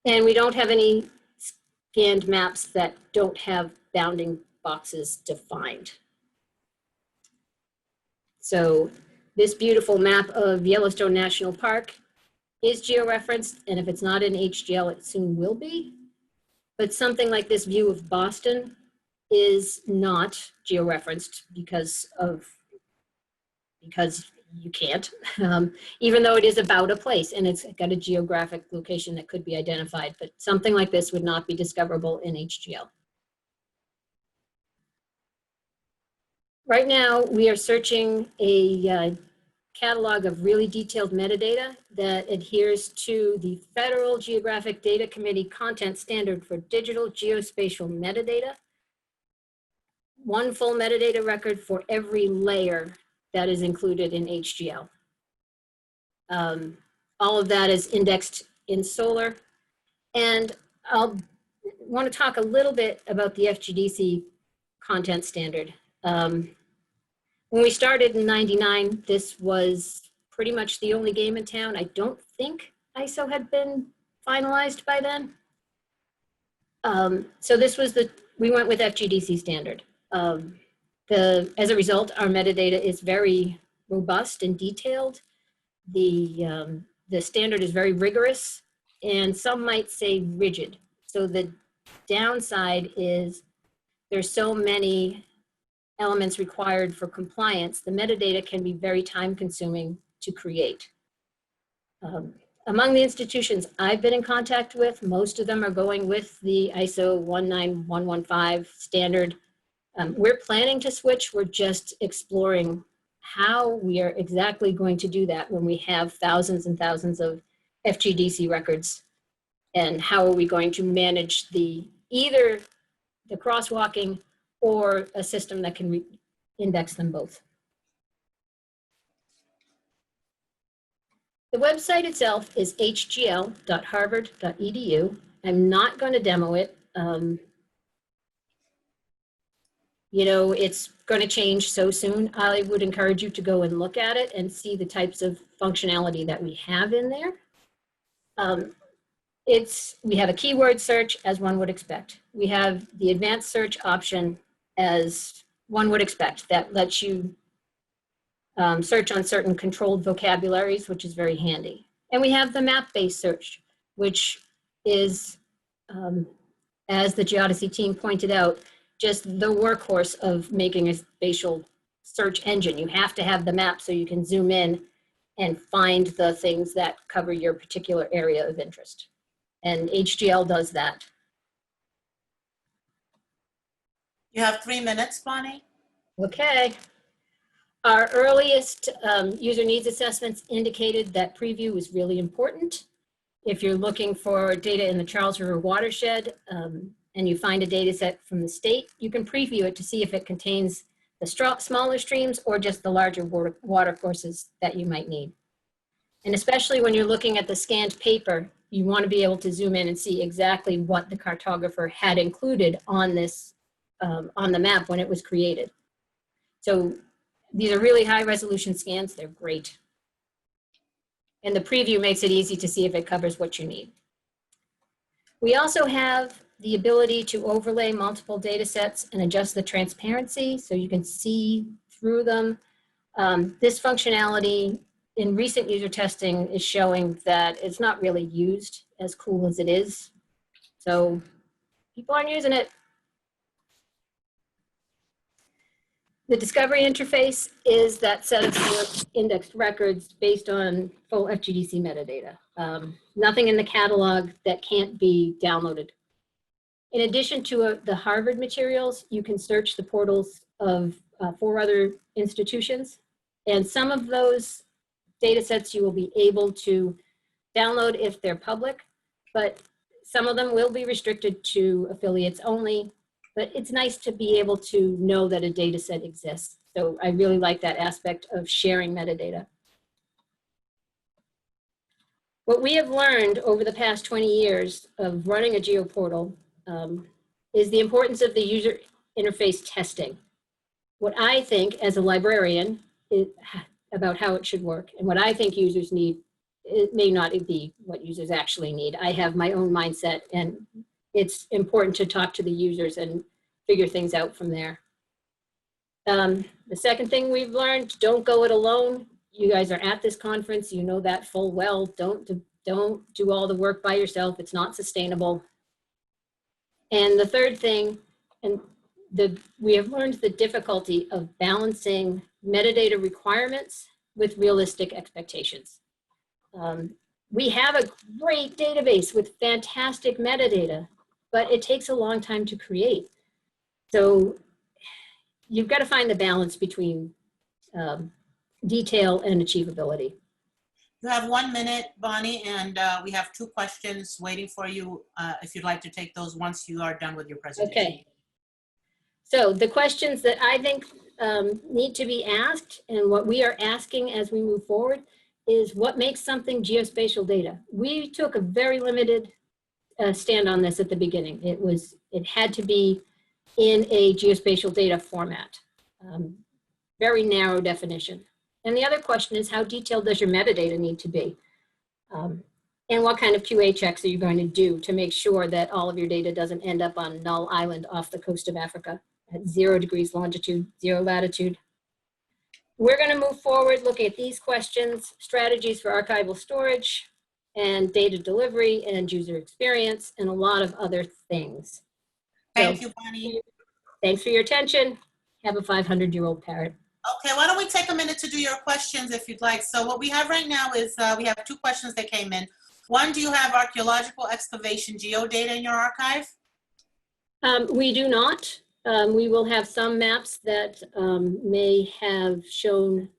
And we don't have any scanned maps that don't have bounding boxes defined. So this beautiful map of Yellowstone National Park is georeferenced, and if it's not in HGL, it soon will be. But something like this view of Boston is not georeferenced because you can't, even though it is about a place and it's got a geographic location that could be identified, but something like this would not be discoverable in HGL. Right now, we are searching a catalog of really detailed metadata that adheres to the Federal Geographic Data Committee content standard for digital geospatial metadata. One full metadata record for every layer that is included in HGL. All of that is indexed in Solar. And I'll want to talk a little bit about the FGDC content standard. When we started in '99, this was pretty much the only game in town. I don't think ISO had been finalized by then. So this was we went with FGDC standard. The As a result, our metadata is very robust and detailed. The standard is very rigorous, and some might say rigid. So the downside is there's so many elements required for compliance. The metadata can be very time consuming to create. Among the institutions I've been in contact with, most of them are going with the ISO 19115 standard. We're planning to switch. We're just exploring how we are exactly going to do that when we have thousands and thousands of FGDC records, and how are we going to manage either the crosswalking or a system that can index them both. The website itself is hgl.harvard.edu. I'm not going to demo it. You know, it's going to change so soon. I would encourage you to go and look at it and see the types of functionality that we have in there. We have a keyword search, as one would expect. We have the advanced search option, as one would expect, that lets you search on certain controlled vocabularies, which is very handy. And we have the map-based search, which is, as the Geodisy team pointed out, just the workhorse of making a spatial search engine. You have to have the map so you can zoom in and find the things that cover your particular area of interest. And HGL does that. You have 3 minutes, Bonnie. Okay. Our earliest user needs assessments indicated that preview was really important. If you're looking for data in the Charles River watershed and you find a data set from the state, you can preview it to see if it contains the smaller streams or just the larger water courses that you might need. And especially when you're looking at the scanned paper, you want to be able to zoom in and see exactly what the cartographer had included on this, on the map when it was created. So these are really high resolution scans. They're great. And the preview makes it easy to see if it covers what you need. We also have the ability to overlay multiple data sets and adjust the transparency so you can see through them. This functionality in recent user testing is showing that it's not really used as cool as it is. So people aren't using it. The discovery interface is that set of indexed records based on full FGDC metadata. Nothing in the catalog that can't be downloaded. In addition to the Harvard materials, you can search the portals of 4 other institutions. And some of those data sets you will be able to download if they're public, but some of them will be restricted to affiliates only. But it's nice to be able to know that a data set exists. So I really like that aspect of sharing metadata. What we have learned over the past 20 years of running a geoportal is the importance of the user interface testing. What I think as a librarian about how it should work and what I think users need, it may not be what users actually need. I have my own mindset, and it's important to talk to the users and figure things out from there. The second thing we've learned, don't go it alone. You guys are at this conference, you know that full well. Don't do all the work by yourself. It's not sustainable. And the third thing, we have learned the difficulty of balancing metadata requirements with realistic expectations. We have a great database with fantastic metadata, but it takes a long time to create. So you've got to find the balance between detail and achievability. You have 1 minute, Bonnie, and we have 2 questions waiting for you if you'd like to take those once you are done with your presentation. Okay. So the questions that I think need to be asked, and what we are asking as we move forward, is what makes something geospatial data? We took a very limited stand on this at the beginning. It had to be in a geospatial data format, very narrow definition. And the other question is, how detailed does your metadata need to be? And what kind of QA checks are you going to do to make sure that all of your data doesn't end up on Null Island off the coast of Africa? at 0 degrees longitude, 0 latitude. We're going to move forward, looking at these questions: strategies for archival storage and data delivery and user experience, and a lot of other things. Thank you, Bonnie. Thanks for your attention. Have a 500-year-old parrot. Okay, why don't we take a minute to do your questions if you'd like. So what we have right now is we have 2 questions that came in. One, do you have archaeological excavation geodata in your archive? We do not. We will have some maps that may have shown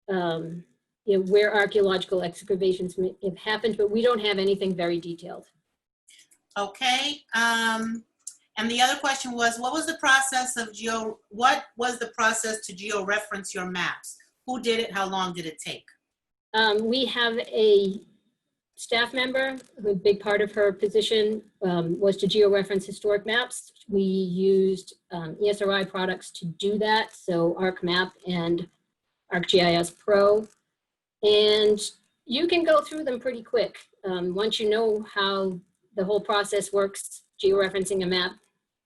where archaeological excavations may have happened, but we don't have anything very detailed. Okay. And the other question was, what was the process to georeference your maps? Who did it? How long did it take? We have a staff member, a big part of her position was to georeference historic maps. We used ESRI products to do that, so ArcMap and ArcGIS Pro. And you can go through them pretty quick. Once you know how the whole process works, georeferencing a map,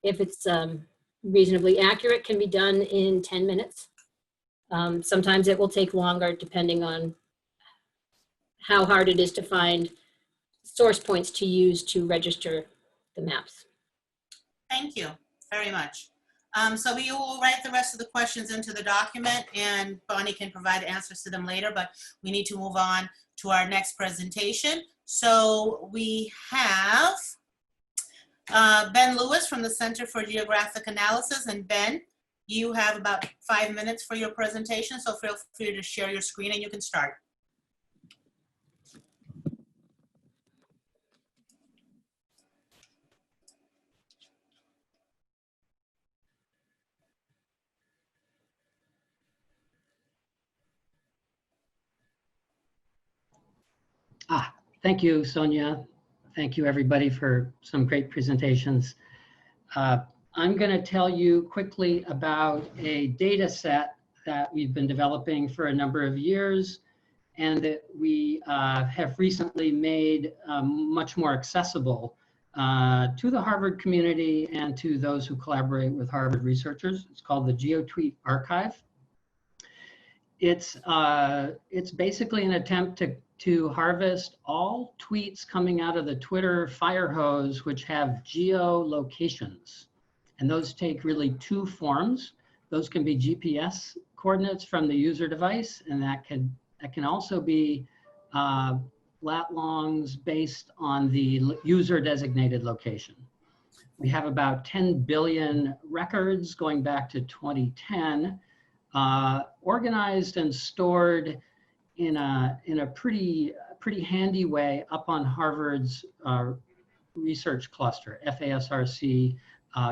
if it's reasonably accurate, can be done in 10 minutes. Sometimes it will take longer depending on how hard it is to find source points to use to register the maps. Thank you very much. So we will write the rest of the questions into the document, and Bonnie can provide answers to them later, but we need to move on to our next presentation. So we have Ben Lewis from the Center for Geographic Analysis. And Ben, you have about 5 minutes for your presentation, so feel free to share your screen and you can start. Thank you, Sonia. Thank you, everybody, for some great presentations. I'm going to tell you quickly about a data set that we've been developing for a number of years and that we have recently made much more accessible to the Harvard community and to those who collaborate with Harvard researchers. It's called the GeoTweet Archive. It's basically an attempt to harvest all tweets coming out of the Twitter fire hose which have geolocations. And those take really 2 forms. Those can be GPS coordinates from the user device, and that can also be lat longs based on the user designated location. We have about 10 billion records going back to 2010, organized and stored in a pretty handy way up on Harvard's research cluster, FASRC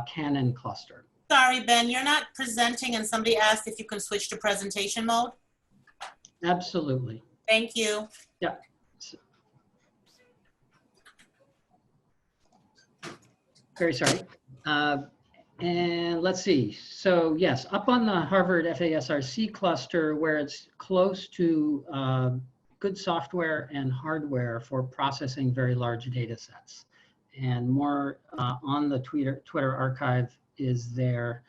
Canon cluster. Sorry, Ben, you're not presenting, and somebody asked if you can switch to presentation mode. Absolutely. Thank you. Yeah. Very sorry. And let's see. So yes, up on the Harvard FASRC cluster, where it's close to good software and hardware for processing very large data sets. And more on the Twitter archive is there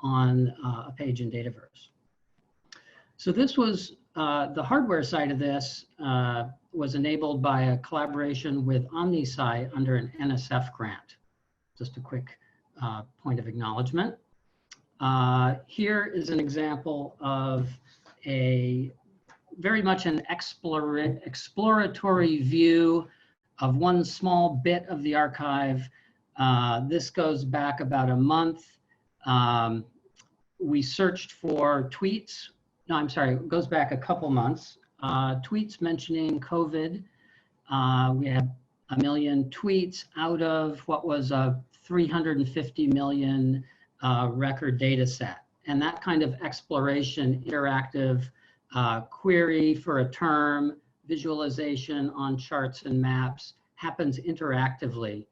on a page in Dataverse. So this was, the hardware side of this was enabled by a collaboration with OmniSci under an NSF grant. Just a quick point of acknowledgement. Here is an example of very much an exploratory view of one small bit of the archive. This goes back about a month. We searched for tweets. No, I'm sorry, it goes back a couple months. Tweets mentioning COVID. We had 1 million tweets out of what was a 350 million record data set. And that kind of exploration, interactive query for a term, visualization on charts and maps happens interactively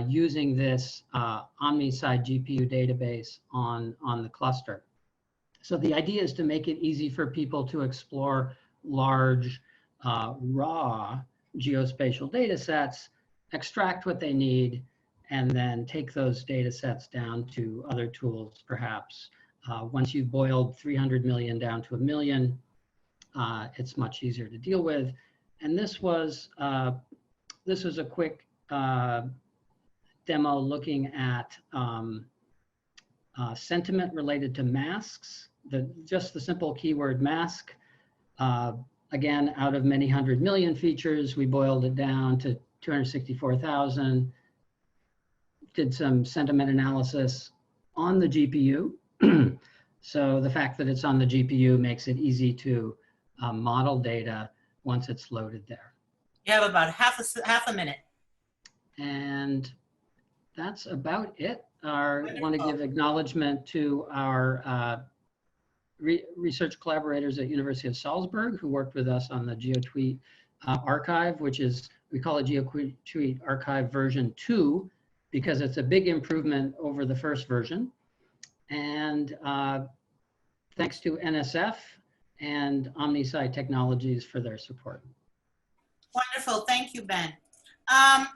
using this OmniSci GPU database on the cluster. So the idea is to make it easy for people to explore large raw geospatial data sets, extract what they need, and then take those data sets down to other tools, perhaps. Once you've boiled 300 million down to 1 million, it's much easier to deal with. And this was a quick demo looking at sentiment related to masks. Just the simple keyword mask. Again, out of many 100 million features, we boiled it down to 264,000. Did some sentiment analysis on the GPU. So the fact that it's on the GPU makes it easy to model data once it's loaded there. You have about half a minute. And that's about it. I want to Wonderful. give acknowledgement to our research collaborators at University of Salzburg who worked with us on the GeoTweet archive, which is, we call it GeoTweet archive version 2, because it's a big improvement over the first version. And thanks to NSF and OmniSci Technologies for their support. Wonderful, thank you, Ben.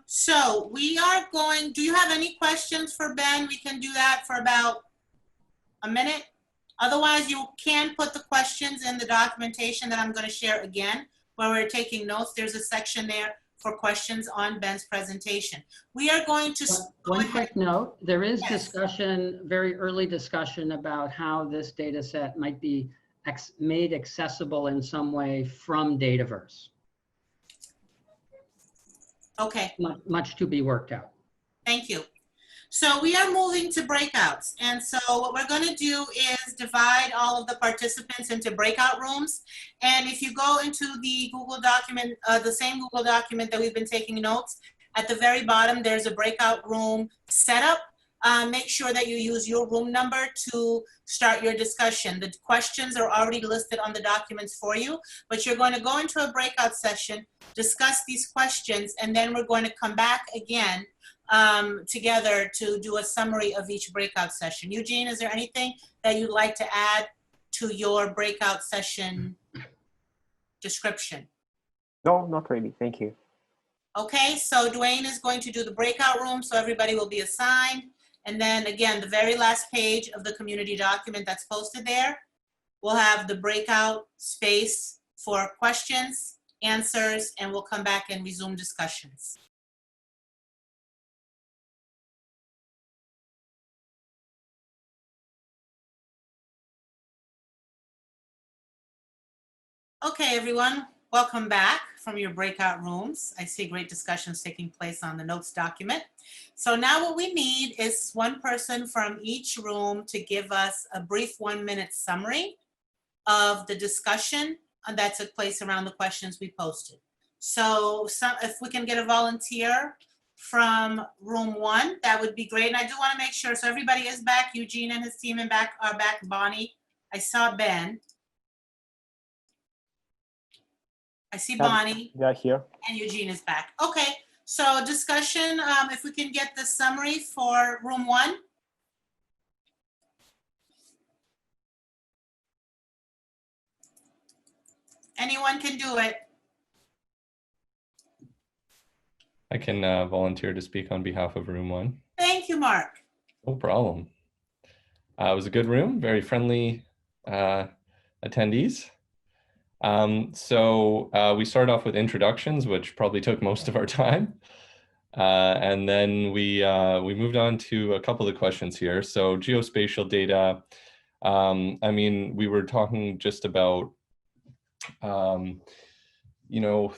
So we are going, do you have any questions for Ben? We can do that for about a minute. Otherwise, you can put the questions in the documentation that I'm going to share again, where we're taking notes. There's a section there for questions on Ben's presentation. We are going to— One quick note, there is Yes. discussion, very early discussion about how this data set might be made accessible in some way from Dataverse. Okay. Much to be worked out. Thank you. So we are moving to breakouts. And so what we're going to do is divide all of the participants into breakout rooms. And if you go into the Google document, the same Google document that we've been taking notes, at the very bottom, there's a breakout room setup. Make sure that you use your room number to start your discussion. The questions are already listed on the documents for you, but you're going to go into a breakout session, discuss these questions, and then we're going to come back again together to do a summary of each breakout session. Eugene, is there anything that you'd like to add to your breakout session description? No, not really. Thank you. Okay, so Dwayne is going to do the breakout room, so everybody will be assigned. And then again, the very last page of the community document that's posted there will have the breakout space for questions, answers, and we'll come back and resume discussions. Okay, everyone, welcome back from your breakout rooms. I see great discussions taking place on the notes document. So now what we need is one person from each room to give us a brief 1-minute summary of the discussion that took place around the questions we posted. So if we can get a volunteer from room 1, that would be great. And I do want to make sure, so everybody is back. Eugene and his team are back. Bonnie, I saw Ben. I see Bonnie. Yeah, here. And Eugene is back. Okay, so discussion, if we can get the summary for room 1. Anyone can do it. I can volunteer to speak on behalf of room 1. Thank you, Mark. No problem. It was a good room, very friendly attendees. So we started off with introductions, which probably took most of our time. And then we moved on to a couple of the questions here. So geospatial data, I mean, we were talking just about, you know,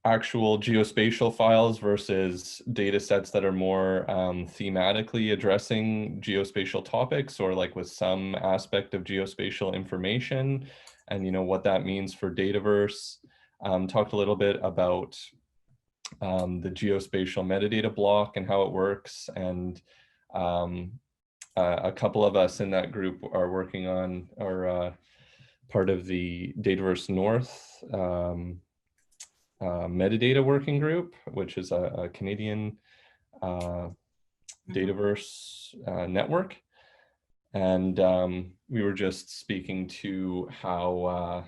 actual geospatial files versus data sets that are more thematically addressing geospatial topics, or like with some aspect of geospatial information, and you know what that means for Dataverse. Talked a little bit about the geospatial metadata block and how it works, and a couple of us in that group are working on, or part of the Dataverse North metadata working group, which is a Canadian Dataverse network. And we were just speaking to how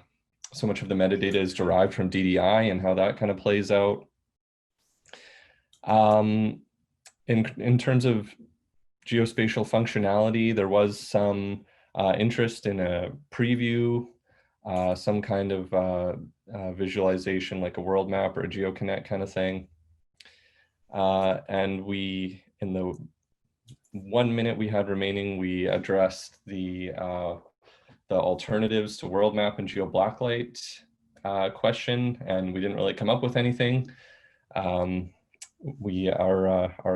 so much of the metadata is derived from DDI and how that kind of plays out. In terms of geospatial functionality, there was some interest in a preview, some kind of visualization like a world map or a GeoConnect kind of thing. And we, in the 1 minute we had remaining, we addressed the alternatives to world map and GeoBlacklight question, and we didn't really come up with anything. Our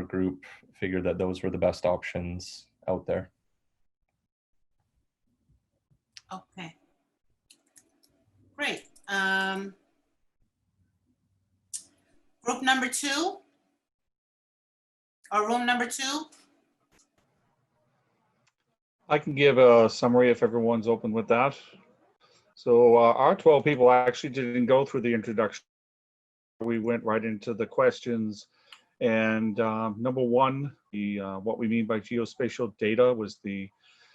group figured that those were the best options out there. Okay. Great. Group number 2 or room number 2? I can give a summary if everyone's open with that. So our 12 people actually didn't go through the introduction. We went right into the questions. And number 1, what we mean by geospatial data was the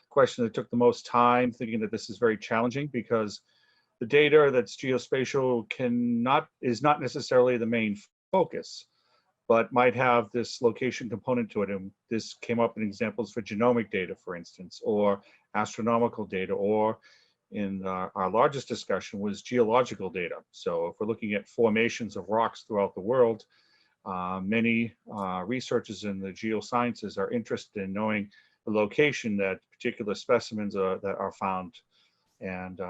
question that took the most time, thinking that this is very challenging because the data that's geospatial is not necessarily the main focus, but might have this location component to it. And this came up in examples for genomic data, for instance, or astronomical data, or in our largest discussion was geological data. So if we're looking at formations of rocks throughout the world, many researchers in the geosciences are interested in knowing the location that particular specimens that are found. And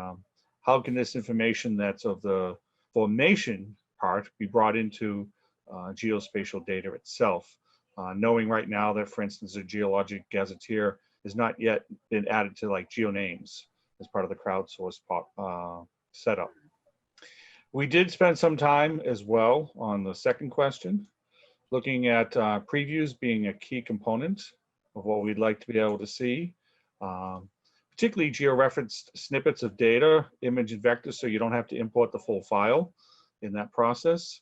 how can this information that's of the formation part be brought into geospatial data itself? Knowing right now that, for instance, a geologic gazetteer has not yet been added to like GeoNames as part of the crowdsourced setup. We did spend some time as well on the second question, looking at previews being a key component of what we'd like to be able to see, particularly georeferenced snippets of data, image and vector, so you don't have to import the full file in that process.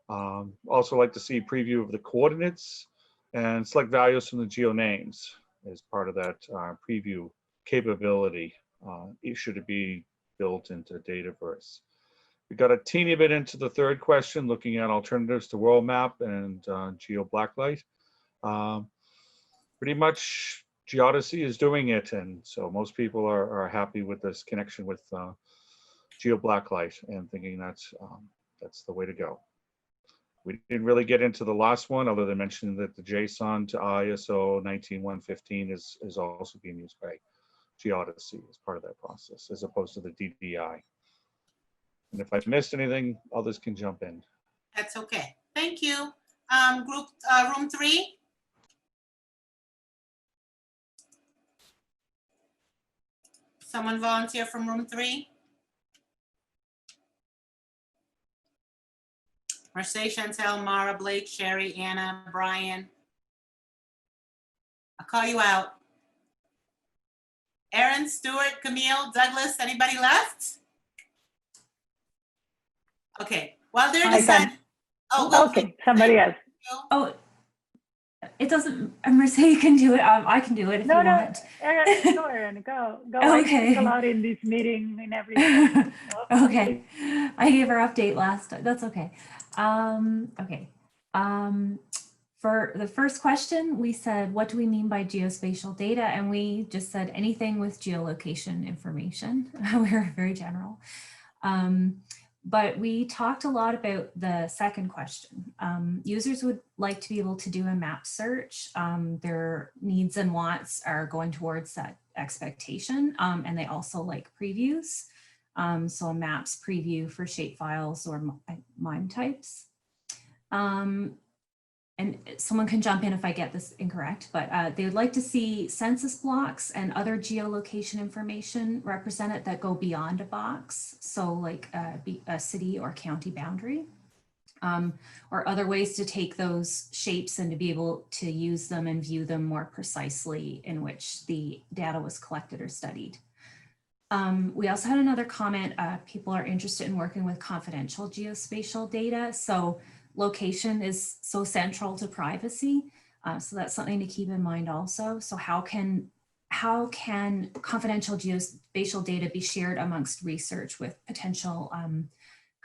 Also like to see preview of the coordinates and select values from the GeoNames as part of that preview capability, should it be built into Dataverse. We got a teeny bit into the third question, looking at alternatives to world map and GeoBlacklight. Pretty much Geodisy is doing it, and so most people are happy with this connection with GeoBlacklight and thinking that's the way to go. We didn't really get into the last one, other than mentioning that the JSON to ISO 19115 is also being used by Geodisy as part of that process, as opposed to the DDI. And if I missed anything, others can jump in. That's okay. Thank you. Room 3. Someone volunteer from room 3? Mercedes, Chantel, Mara, Blake, Sherry, Anna, Brian. I'll call you out. Aaron, Stuart, Camille, Douglas, anybody left? Okay, while they're deciding. Oh, okay, somebody else. Oh, it doesn't, Mercedes can do it. I can do it if you want. Aaron, go, Aaron, go. Okay. I speak a lot in this meeting and everything. Okay, I gave her update last time. That's okay. Okay. For the first question, we said, what do we mean by geospatial data? And we just said anything with geolocation information. We were very general. But we talked a lot about the second question. Users would like to be able to do a map search. Their needs and wants are going towards that expectation. And they also like previews. So a maps preview for shapefiles or MIME types. And someone can jump in if I get this incorrect, but they would like to see census blocks and other geolocation information represented that go beyond a box. So like a city or county boundary, or other ways to take those shapes and to be able to use them and view them more precisely in which the data was collected or studied. We also had another comment, people are interested in working with confidential geospatial data. So location is so central to privacy. So that's something to keep in mind also. So how can confidential geospatial data be shared amongst research with potential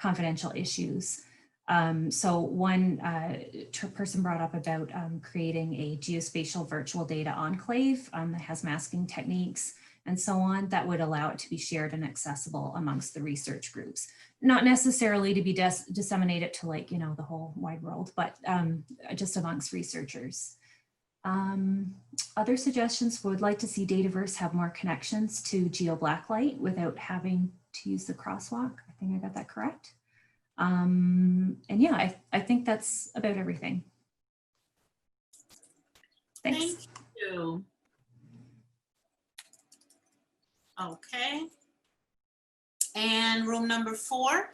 confidential issues? So one person brought up about creating a geospatial virtual data enclave that has masking techniques and so on that would allow it to be shared and accessible amongst the research groups. Not necessarily to be disseminated to like, the whole wide world, but just amongst researchers. Other suggestions would like to see Dataverse have more connections to GeoBlacklight without having to use the crosswalk. I think I got that correct. And yeah, I think that's about everything. Thanks. Thank you. Okay. And room number 4.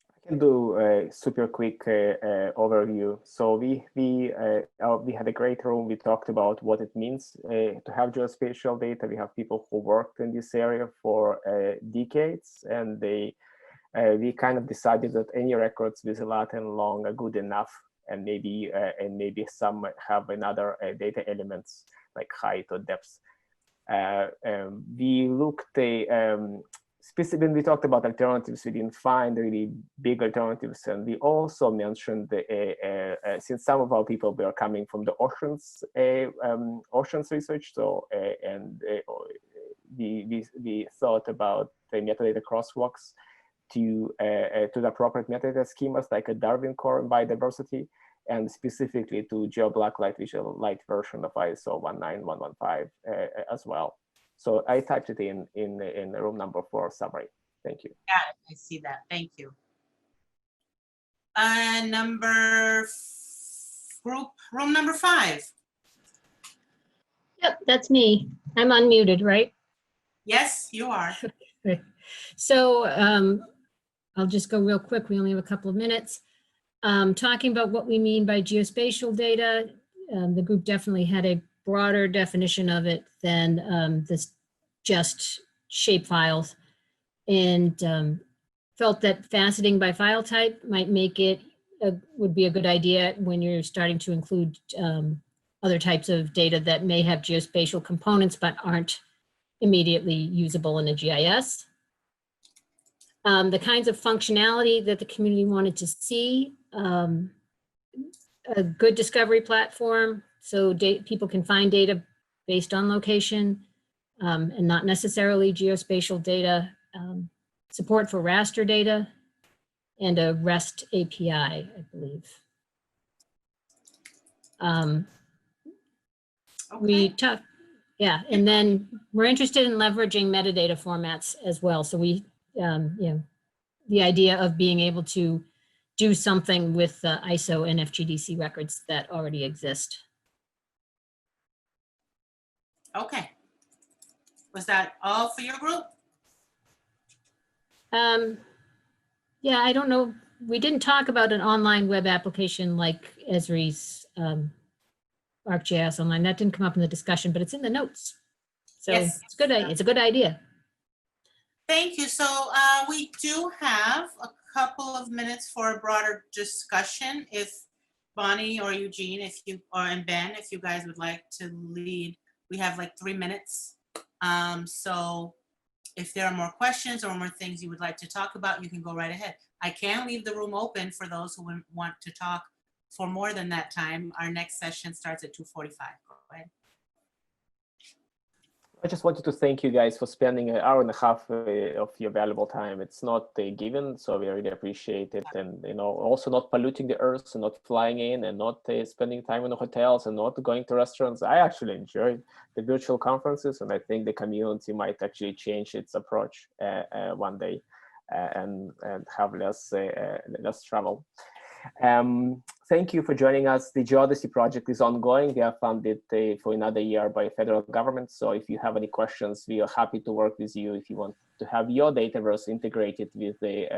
I can do a super quick overview. So we had a great room. We talked about what it means to have geospatial data. We have people who worked in this area for decades, and we kind of decided that any records with lat and long are good enough, and maybe some have another data elements like height or depth. We looked when we talked about alternatives, we didn't find really big alternatives, and we also mentioned since some of our people were coming from the oceans research, so we thought about the metadata crosswalks to the appropriate metadata schemas like a Darwin core and biodiversity, and specifically to GeoBlacklight visual light version of ISO 19115 as well. So I typed it in room number 4 summary. Thank you. Got it. I see that. Thank you. Room number 5. Yep, that's me. I'm unmuted, right? Yes, you are. So I'll just go real quick. We only have a couple of minutes. Talking about what we mean by geospatial data, the group definitely had a broader definition of it than this just shape files, and felt that faceting by file type might make it would be a good idea when you're starting to include other types of data that may have geospatial components but aren't immediately usable in a GIS. The kinds of functionality that the community wanted to see, a good discovery platform so people can find data based on location and not necessarily geospatial data, support for raster data, and a REST API, I believe. We talked, yeah, and then we're interested in leveraging metadata formats as well. So we, the idea of being able to do something with the ISO and FGDC records that already exist. Okay. Was that all for your group? Yeah, I don't know. We didn't talk about an online web application like Esri's ArcGIS Online. That didn't come up in the discussion, but it's in the notes. So Yes. it's good. It's a good idea. Thank you. So we do have a couple of minutes for a broader discussion. If Bonnie or Eugene, and Ben, if you guys would like to lead, we have like 3 minutes. So if there are more questions or more things you would like to talk about, you can go right ahead. I can leave the room open for those who want to talk for more than that time. Our next session starts at 2:45. Go ahead. I just wanted to thank you guys for spending an hour and a half of your valuable time. It's not given, so we really appreciate it. And also not polluting the earth and not flying in and not spending time in the hotels and not going to restaurants. I actually enjoyed the virtual conferences, and I think the community might actually change its approach one day and have less travel. Thank you for joining us. The Geodisy project is ongoing. We are funded for another year by federal government. So if you have any questions, we are happy to work with you. If you want to have your Dataverse integrated with the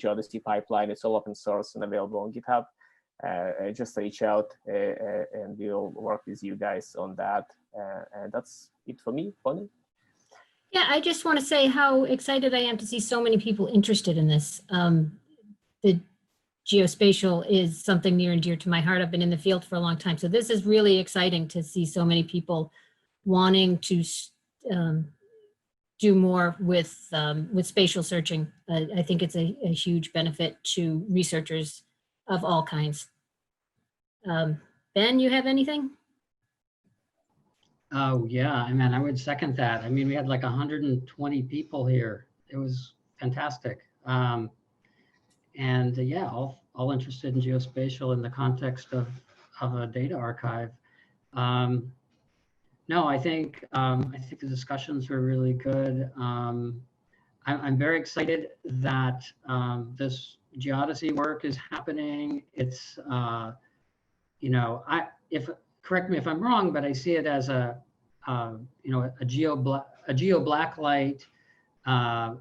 Geodisy pipeline, it's all open source and available on GitHub. Just reach out and we'll work with you guys on that. And that's it for me, Bonnie. Yeah, I just want to say how excited I am to see so many people interested in this. The geospatial is something near and dear to my heart. I've been in the field for a long time. So this is really exciting to see so many people wanting to do more with spatial searching. I think it's a huge benefit to researchers of all kinds. Ben, you have anything? Oh, yeah, I mean, I would second that. I mean, we had like 120 people here. It was fantastic. Yeah, all interested in geospatial in the context of a data archive. No, I think the discussions were really good. I'm very excited that this Geodisy work is happening. It's correct me if I'm wrong, but I see it as a geo blacklight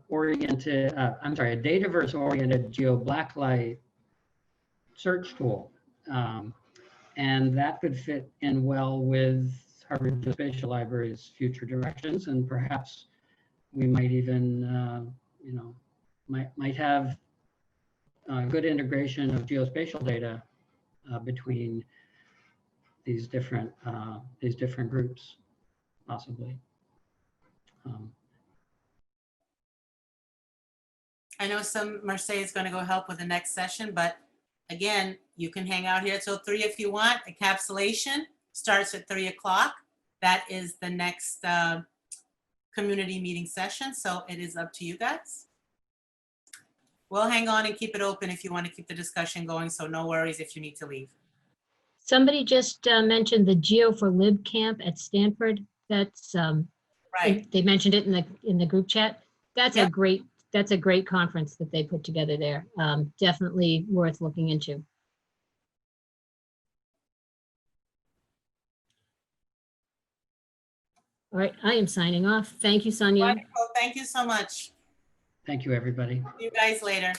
oriented. I'm sorry, a Dataverse oriented geo blacklight search tool, and that could fit in well with Harvard Geospatial Library's future directions, and perhaps we might even might have good integration of geospatial data between these different groups, possibly. I know Merce is going to go help with the next session, but again, you can hang out here till 3 if you want. Encapsulation starts at 3 o'clock. That is the next community meeting session, so it is up to you guys. We'll hang on and keep it open if you want to keep the discussion going, so no worries if you need to leave. Somebody just mentioned the Geo for Lib camp at Stanford. That's Right. They mentioned it in the group chat. That's Yep. a great conference that they put together there. Definitely worth looking into. All right, I am signing off. Thank you, Sonia. Wonderful. Thank you so much. Thank you, everybody. See you guys later.